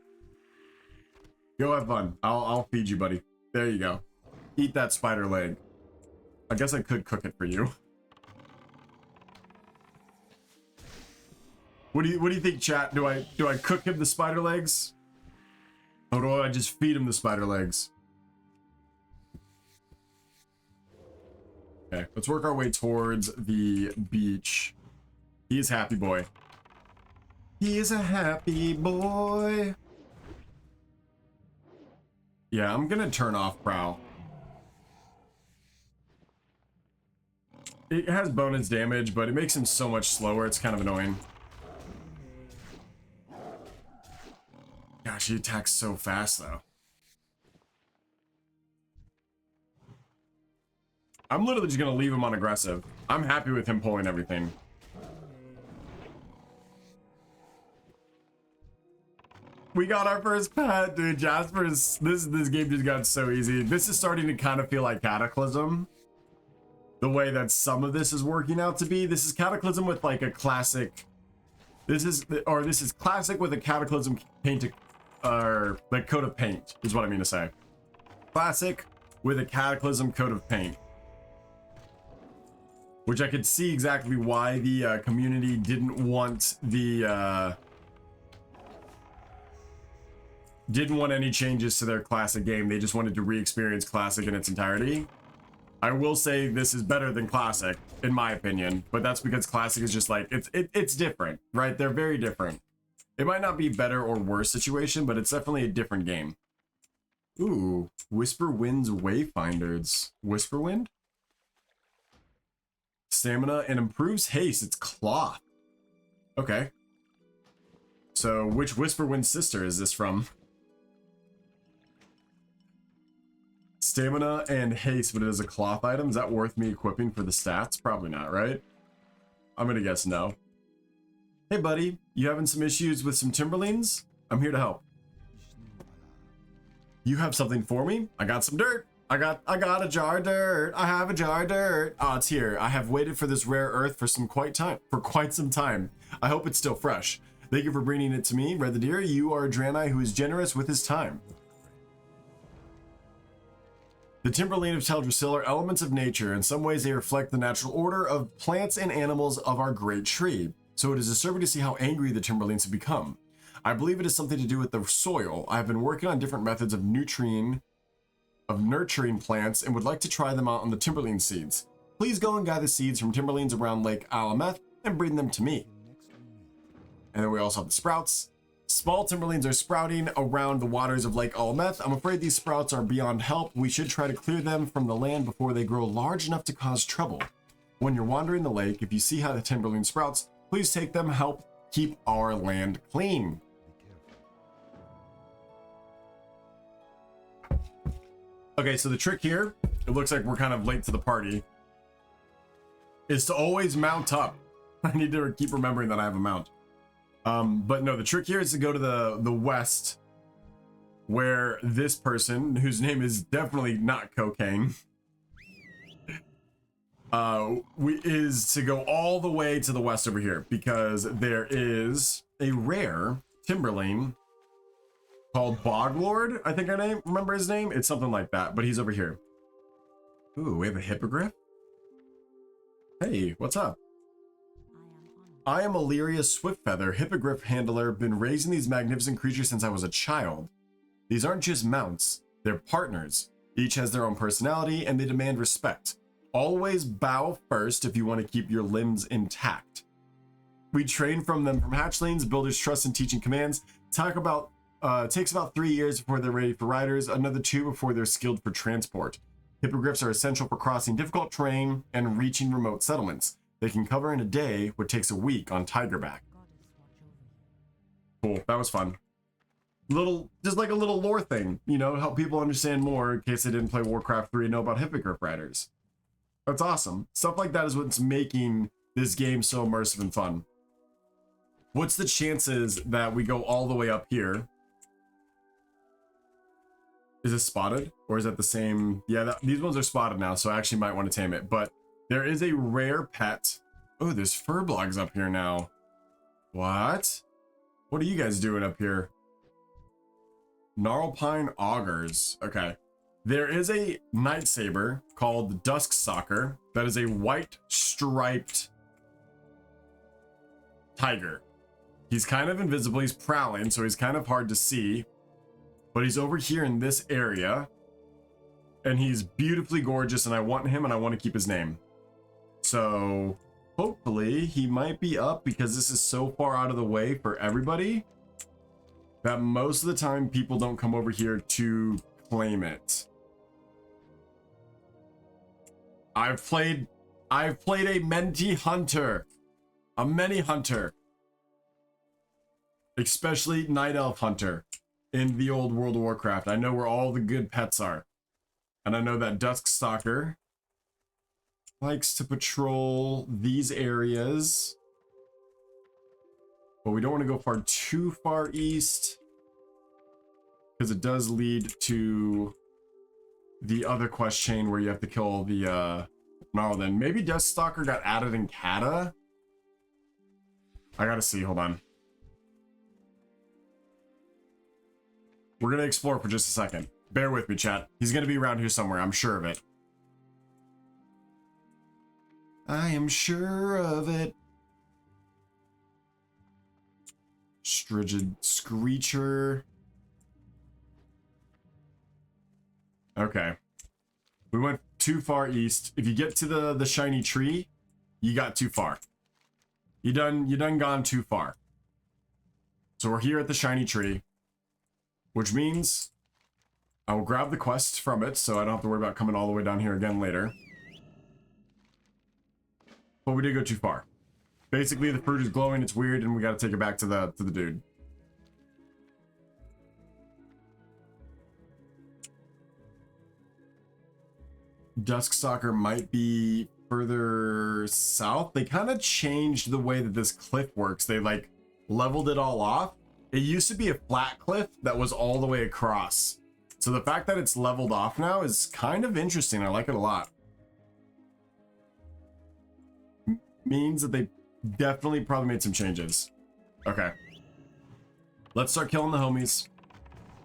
Go have fun. I'll feed you, buddy. There you go. Eat that spider leg. I guess I could cook it for you. What do you think, chat? Do I cook him the spider legs? Or do I just feed him the spider legs? Okay, let's work our way towards the beach. He is happy boy. He is a happy boy. Yeah, I'm gonna turn off prowl. It has bonus damage, but it makes him so much slower, it's kind of annoying. Gosh, he attacks so fast, though. I'm literally just gonna leave him on aggressive. I'm happy with him pulling everything. We got our first pet, dude. Jasper's this game just got so easy. This is starting to kind of feel like Cataclysm. The way that some of this is working out to be. This is Cataclysm with like a classic. This is classic with a Cataclysm painted, or like coat of paint is what I mean to say. Classic with a Cataclysm coat of paint. Which I could see exactly why the community didn't want the didn't want any changes to their classic game. They just wanted to re-experience classic in its entirety. I will say this is better than classic in my opinion, but that's because classic is just like it's different, right? They're very different. It might not be better or worse situation, but it's definitely a different game. Ooh, Whisperwind's Wayfinders. Whisperwind? Stamina and improves haste. It's cloth. Okay. So which Whisperwind sister is this from? Stamina and haste, but it is a cloth item. Is that worth me equipping for the stats? Probably not, right? I'm gonna guess no. Hey buddy, you having some issues with some Timberlings? I'm here to help. You have something for me? I got some dirt. I got a jar of dirt. I have a jar of dirt. Oh, it's here. I have waited for this rare earth for quite some time. I hope it's still fresh. Thank you for bringing it to me, Redthedeer. You are a Draenei who is generous with his time. The Timberline of Teldrassil are elements of nature. In some ways, they reflect the natural order of plants and animals of our great tree. So it is disturbing to see how angry the Timberlines have become. I believe it is something to do with the soil. I have been working on different methods of nurturing plants and would like to try them out on the Timberline seeds. Please go and gather seeds from Timberlines around Lake Alameth and bring them to me. And then we also have the sprouts. Small Timberlines are sprouting around the waters of Lake Alameth. I'm afraid these sprouts are beyond help. We should try to clear them from the land before they grow large enough to cause trouble. When you're wandering the lake, if you see how the Timberline sprouts, please take them. Help keep our land clean. Okay, so the trick here, it looks like we're kind of late to the party, is to always mount up. I need to keep remembering that I have a mount. But no, the trick here is to go to the west, where this person, whose name is definitely not cocaine, is to go all the way to the west over here, because there is a rare Timberlane called Boglord, I think remember his name? It's something like that, but he's over here. Ooh, we have a hippogriff? Hey, what's up? I am Illyria Swiftfeather, hippogriff handler. Been raising these magnificent creatures since I was a child. These aren't just mounts, they're partners. Each has their own personality and they demand respect. Always bow first if you want to keep your limbs intact. We train from them from hatchlings, builders trust in teaching commands. Takes about 3 years before they're ready for riders, another 2 before they're skilled for transport. Hippogriffs are essential for crossing difficult terrain and reaching remote settlements. They can cover in a day what takes a week on Tigerback. Cool, that was fun. Just like a little lore thing, you know, help people understand more in case they didn't play Warcraft 3 and know about hippogriff riders. That's awesome. Stuff like that is what's making this game so immersive and fun. What's the chances that we go all the way up here? Is this spotted? Or is that the same? Yeah, these ones are spotted now, so I actually might want to tame it. But there is a rare pet. Oh, there's Furblogs up here now. What? What are you guys doing up here? Gnarlpine Augurs. Okay. There is a night saber called the Dusk Stalker that is a white striped tiger. He's kind of invisible. He's prowling, so he's kind of hard to see. But he's over here in this area. And he's beautifully gorgeous, and I want him, and I want to keep his name. So hopefully he might be up, because this is so far out of the way for everybody that most of the time people don't come over here to claim it. I've played a Menti Hunter. A Many Hunter. Especially Night Elf Hunter in the old World of Warcraft. I know where all the good pets are. And I know that Dusk Stalker likes to patrol these areas. But we don't want to go too far east, because it does lead to the other quest chain where you have to kill the Gnarlden. Maybe Dusk Stalker got added in Kata? I gotta see, hold on. We're gonna explore for just a second. Bear with me, chat. He's gonna be around here somewhere, I'm sure of it. I am sure of it. Strigid Screecher. Okay. We went too far east. If you get to the shiny tree, you got too far. You done gone too far. So we're here at the shiny tree, which means I will grab the quest from it, so I don't have to worry about coming all the way down here again later. But we did go too far. Basically, the fruit is glowing, it's weird, and we gotta take it back to the dude. Dusk Stalker might be further south. They kind of changed the way that this cliff works. They like leveled it all off. It used to be a flat cliff that was all the way across. So the fact that it's leveled off now is kind of interesting. I like it a lot. Means that they definitely probably made some changes. Okay. Let's start killing the homies.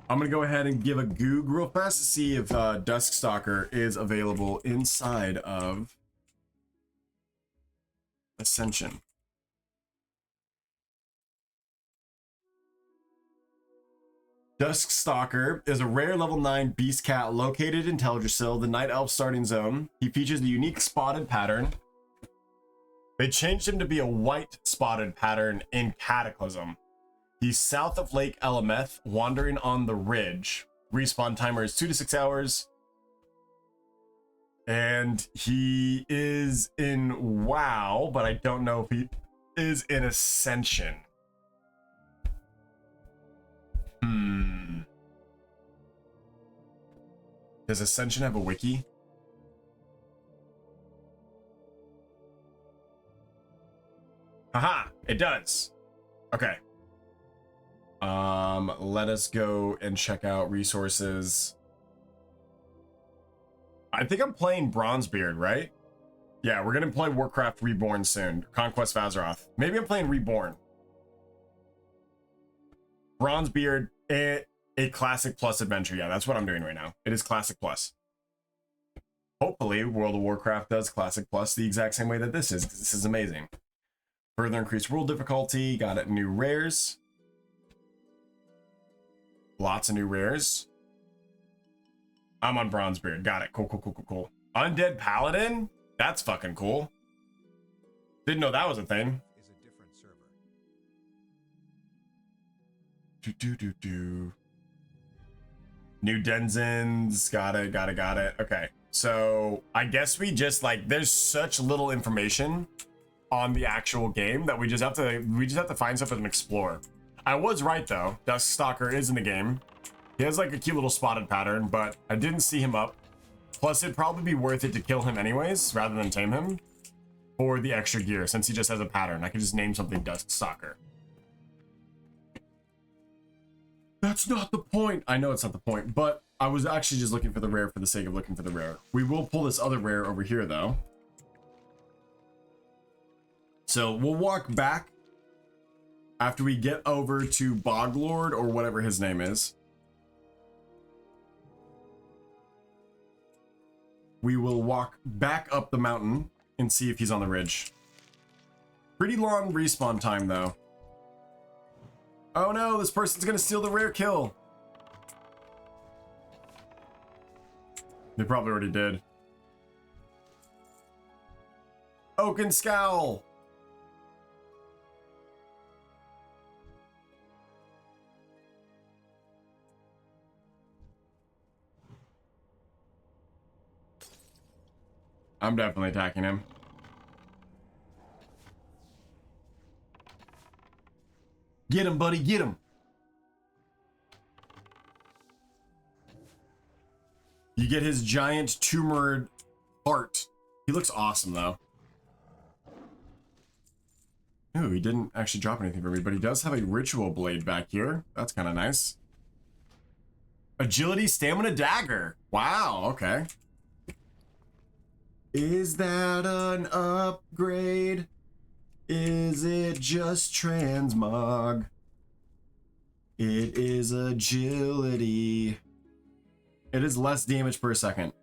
I'm gonna go ahead and give a goog real fast to see if Dusk Stalker is available inside of Ascension. Dusk Stalker is a rare level 9 beast cat located in Teldrassil, the Night Elf starting zone. He features the unique spotted pattern. They changed him to be a white spotted pattern in Cataclysm. He's south of Lake Elameth, wandering on the ridge. Respawn timer is 2 to 6 hours. And he is in WoW, but I don't know if he is in Ascension. Does Ascension have a wiki? Haha, it does. Okay. Let us go and check out resources. I think I'm playing Bronzebeard, right? Yeah, we're gonna play Warcraft Reborn soon. Conquest Vazaroth. Maybe I'm playing Reborn. Bronzebeard, a Classic Plus adventure. Yeah, that's what I'm doing right now. It is Classic Plus. Hopefully, World of Warcraft does Classic Plus the exact same way that this is, because this is amazing. Further increased rule difficulty. Got it. New rares. Lots of new rares. I'm on Bronzebeard. Got it. Cool, cool, cool, cool, cool. Undead Paladin? That's fucking cool. Didn't know that was a thing. Is a different server. New denizens. Got it, got it, got it. Okay. So I guess we just like, there's such little information on the actual game that we just have to find stuff and explore. I was right though. Dusk Stalker is in the game. He has like a cute little spotted pattern, but I didn't see him up. Plus, it'd probably be worth it to kill him anyways, rather than tame him for the extra gear, since he just has a pattern. I could just name something Dusk Stalker. That's not the point. I know it's not the point, but I was actually just looking for the rare for the sake of looking for the rare. We will pull this other rare over here though. So we'll walk back after we get over to Boglord or whatever his name is. we will walk back up the mountain and see if he's on the ridge. Pretty long respawn time, though. Oh no, this person's gonna steal the rare kill. They probably already did. Oaken Scowl. I'm definitely attacking him. Get him, buddy, get him. You get his giant tumor heart. He looks awesome, though. Ooh, he didn't actually drop anything for me, but he does have a ritual blade back here. That's kind of nice. Agility, stamina, dagger. Wow, okay. Is that an upgrade? Is it just transmog? It is agility. It is less damage per second,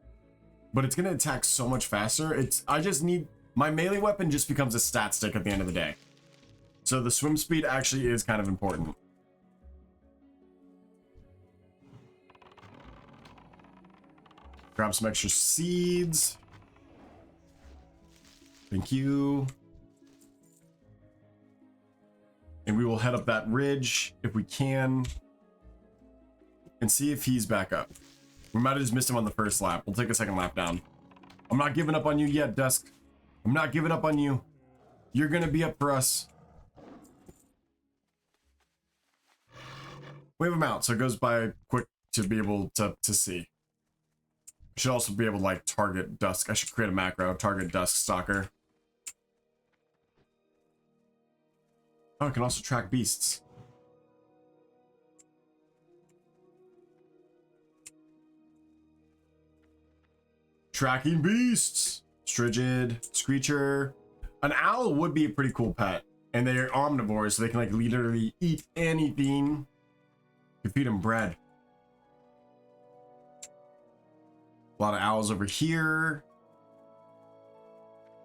but it's gonna attack so much faster. I just need, my melee weapon just becomes a stat stick at the end of the day. So the swim speed actually is kind of important. Grab some extra seeds. Thank you. And we will head up that ridge if we can and see if he's back up. We might have just missed him on the first lap. We'll take a second lap down. I'm not giving up on you yet, Dusk. I'm not giving up on you. You're gonna be up for us. Wave him out so it goes by quick to be able to see. Should also be able to like target Dusk. I should create a macro, target Dusk Stalker. Oh, I can also track beasts. Tracking beasts. Strigid, Screecher. An owl would be a pretty cool pet. And they're omnivores, so they can like literally eat anything. You feed them bread. A lot of owls over here.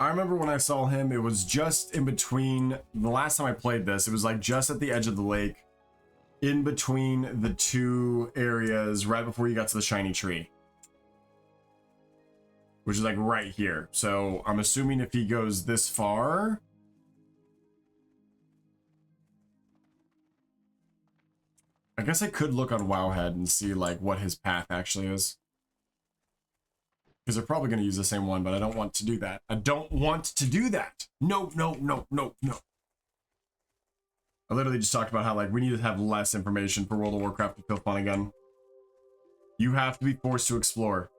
I remember when I saw him, it was just in between, the last time I played this, it was like just at the edge of the lake, in between the two areas, right before you got to the shiny tree. Which is like right here. So I'm assuming if he goes this far, I guess I could look on Wowhead and see like what his path actually is. Because they're probably going to use the same one, but I don't want to do that. I don't want to do that. No, no, no, no, no. I literally just talked about how like we need to have less information for World of Warcraft to feel fun again. You have to be forced to explore.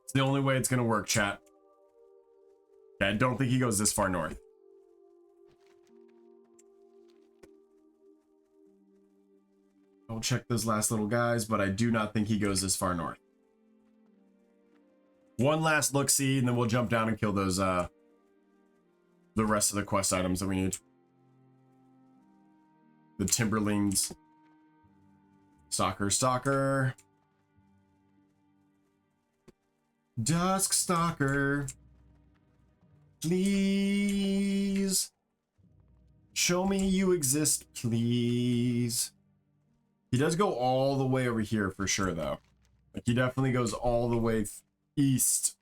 It's the only way it's going to work, chat. Okay, I don't think he goes this far north. I'll check those last little guys, but I do not think he goes this far north. One last look-see, and then we'll jump down and kill those, the rest of the quest items that we need. The Timberlings. Stalker. Dusk Stalker. Please. Show me you exist, please. He does go all the way over here for sure, though. Like, he definitely goes all the way east.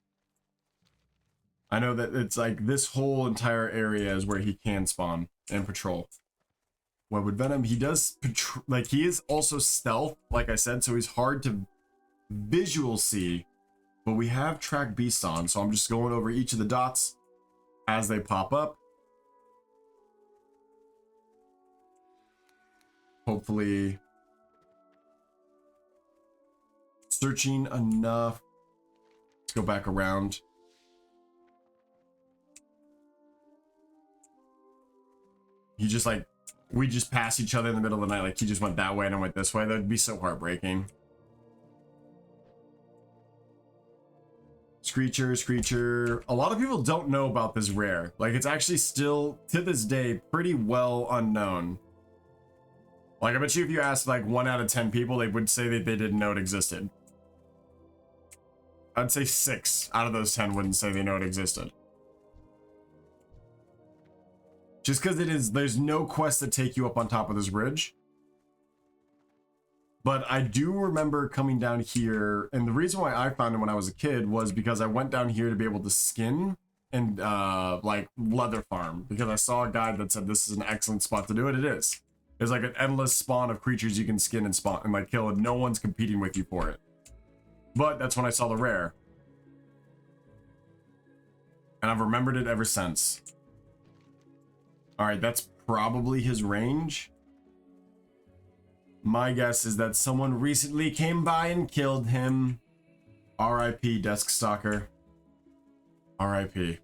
I know that it's like this whole entire area is where he can spawn and patrol. Webwood Venom, he does like he is also stealth, like I said, so he's hard to visual see, but we have track beasts on, so I'm just going over each of the dots as they pop up. Hopefully searching enough. Let's go back around. He just like, we just passed each other in the middle of the night. Like he just went that way and I went this way. That would be so heartbreaking. Screecher. A lot of people don't know about this rare. Like it's actually still, to this day, pretty well unknown. Like I bet you if you asked like 1 out of 10 people, they would say that they didn't know it existed. I'd say 6 out of those 10 wouldn't say they know it existed. Just because there's no quests that take you up on top of this bridge. But I do remember coming down here, and the reason why I found it when I was a kid was because I went down here to be able to skin and like leather farm, because I saw a guide that said this is an excellent spot to do it. It is. There's like an endless spawn of creatures you can skin and spawn and like kill, and no one's competing with you for it. But that's when I saw the rare. And I've remembered it ever since. Alright, that's probably his range. My guess is that someone recently came by and killed him. R.I.P. Desk Stalker. R.I.P.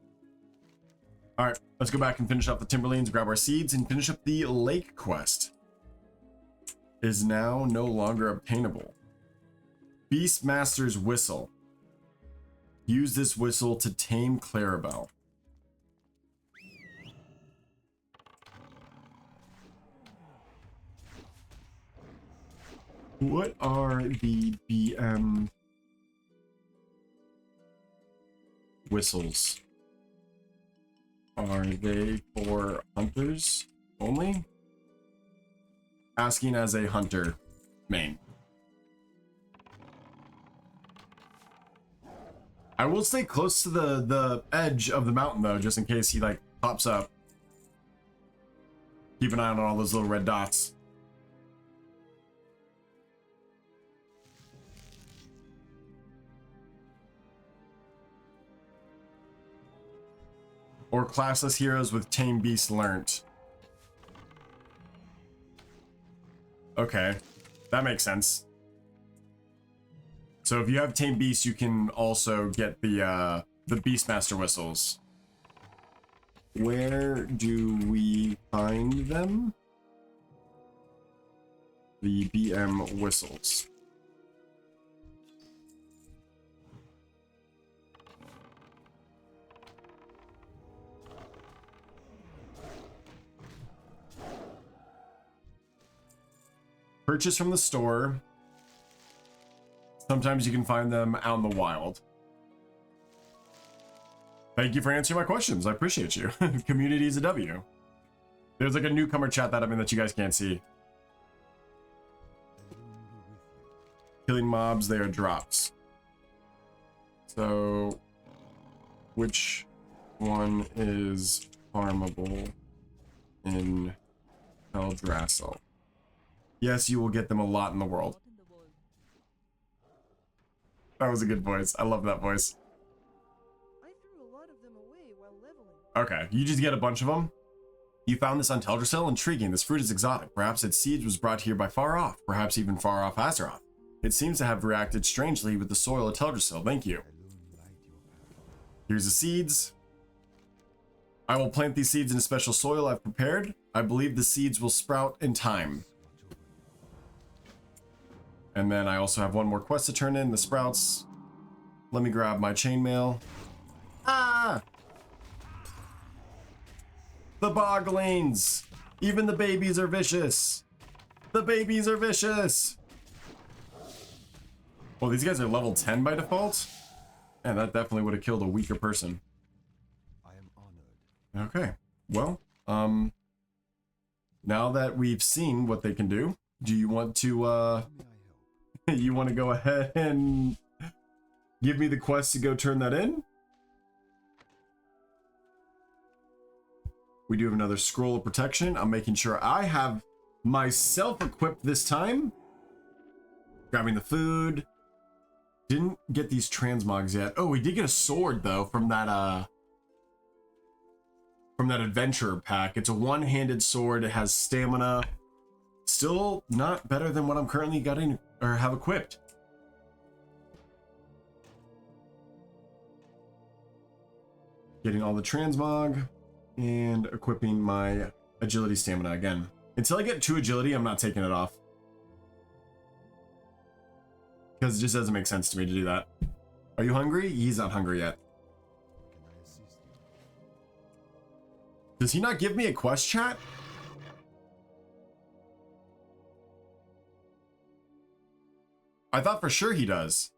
Alright, let's go back and finish up the Timberlanes, grab our seeds, and finish up the lake quest. Is now no longer obtainable. Beastmaster's Whistle. Use this whistle to tame Clarabelle. What are the BM whistles? Are they for hunters only? Asking as a hunter main. I will stay close to the edge of the mountain though, just in case he like pops up. Keep an eye on all those little red dots. Or classless heroes with tame beasts learnt. Okay, that makes sense. So if you have tame beasts, you can also get the Beastmaster whistles. Where do we find them? The BM whistles. Purchase from the store. Sometimes you can find them out in the wild. Thank you for answering my questions. I appreciate you. Community is a W. There's like a newcomer chat that I'm in that you guys can't see. Killing mobs, they are drops. So, which one is farmable in Teldrassil? Yes, you will get them a lot in the world. That was a good voice. I love that voice. I threw a lot of them away while leveling. Okay, you just get a bunch of them. You found this on Teldrassil? Intriguing. This fruit is exotic. Perhaps its seed was brought here by far off. Perhaps even far off Azeroth. It seems to have reacted strangely with the soil of Teldrassil. Thank you. Here's the seeds. I will plant these seeds in a special soil I've prepared. I believe the seeds will sprout in time. And then I also have one more quest to turn in, the sprouts. Let me grab my chainmail. Ah! The boglings! Even the babies are vicious! The babies are vicious! Well, these guys are level 10 by default? And that definitely would have killed a weaker person. I am honored. Okay, well, now that we've seen what they can do, do you want to, May I help? you want to go ahead and give me the quest to go turn that in? We do have another scroll of protection. I'm making sure I have myself equipped this time. Grabbing the food. Didn't get these transmogs yet. Oh, we did get a sword though from that adventurer pack. It's a one-handed sword. It has stamina. Still not better than what I'm currently getting or have equipped. Getting all the transmog and equipping my agility stamina again. Until I get 2 agility, I'm not taking it off. Because it just doesn't make sense to me to do that. Are you hungry? He's not hungry yet. Can I assist you? Does he not give me a quest, chat? I thought for sure he does.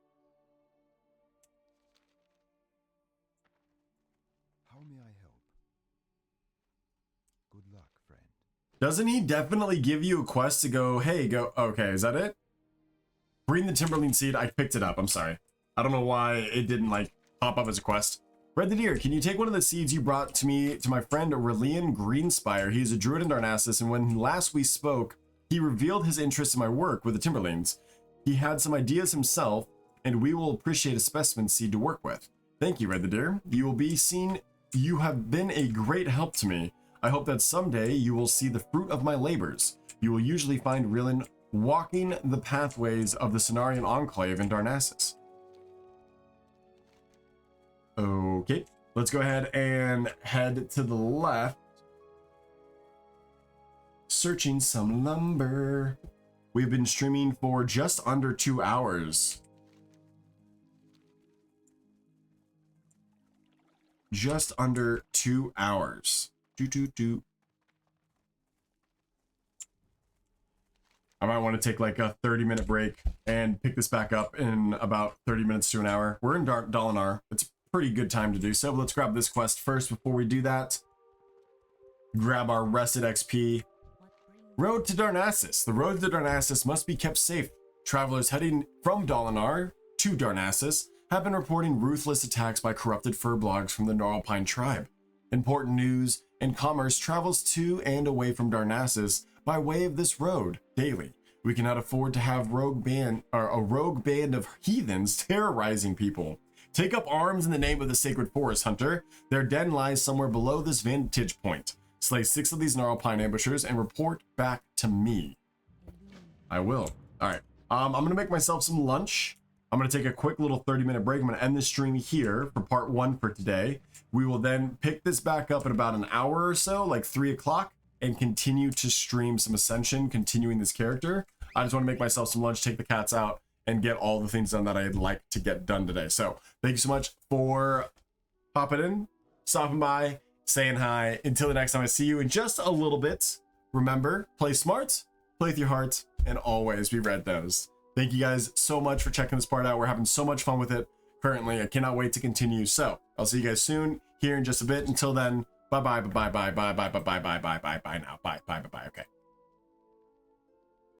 Doesn't he definitely give you a quest to go, hey, go, okay, is that it? Bring the Timberline seed. I picked it up. I'm sorry. I don't know why it didn't like pop up as a quest. Redthedeer, can you take one of the seeds you brought to me to my friend Aurelian Greenspire? He is a druid in Darnassus, and when last we spoke, he revealed his interest in my work with the Timberlines. He had some ideas himself, and we will appreciate a specimen seed to work with. Thank you, Redthedeer. You will be seen. You have been a great help to me. I hope that someday you will see the fruit of my labors. You will usually find Rilin walking the pathways of the Cenarian Enclave in Darnassus. Okay, let's go ahead and head to the left. Searching some lumber. We've been streaming for just under 2 hours. Just under 2 hours. I might want to take like a 30-minute break and pick this back up in about 30 minutes to an hour. We're in Dalinar. It's a pretty good time to do so. But let's grab this quest first before we do that. Grab our rested XP. Road to Darnassus. The road to Darnassus must be kept safe. Travelers heading from Dalinar to Darnassus have been reporting ruthless attacks by corrupted furblogs from the Gnarlpine tribe. Important news and commerce travels to and away from Darnassus by way of this road daily. We cannot afford to have a rogue band of heathens terrorizing people. Take up arms in the name of the sacred forest, hunter. Their den lies somewhere below this vantage point. Slay 6 of these Gnarlpine ambushers and report back to me. I will. All right. I'm gonna make myself some lunch. I'm gonna take a quick little 30-minute break. I'm gonna end the stream here for part 1 for today. We will then pick this back up in about an hour or so, like 3 o'clock, and continue to stream some Ascension, continuing this character. I just want to make myself some lunch, take the cats out, and get all the things done that I'd like to get done today. So thank you so much for popping in, stopping by, saying hi. Until the next time I see you in just a little bit, remember, play smart, play with your heart, and always be red-nosed. Thank you guys so much for checking this part out. We're having so much fun with it currently. I cannot wait to continue. So I'll see you guys soon here in just a bit. Until then, bye-bye, bye-bye, bye-bye, bye-bye, bye-bye, bye-bye now. Bye, bye, bye-bye. Okay.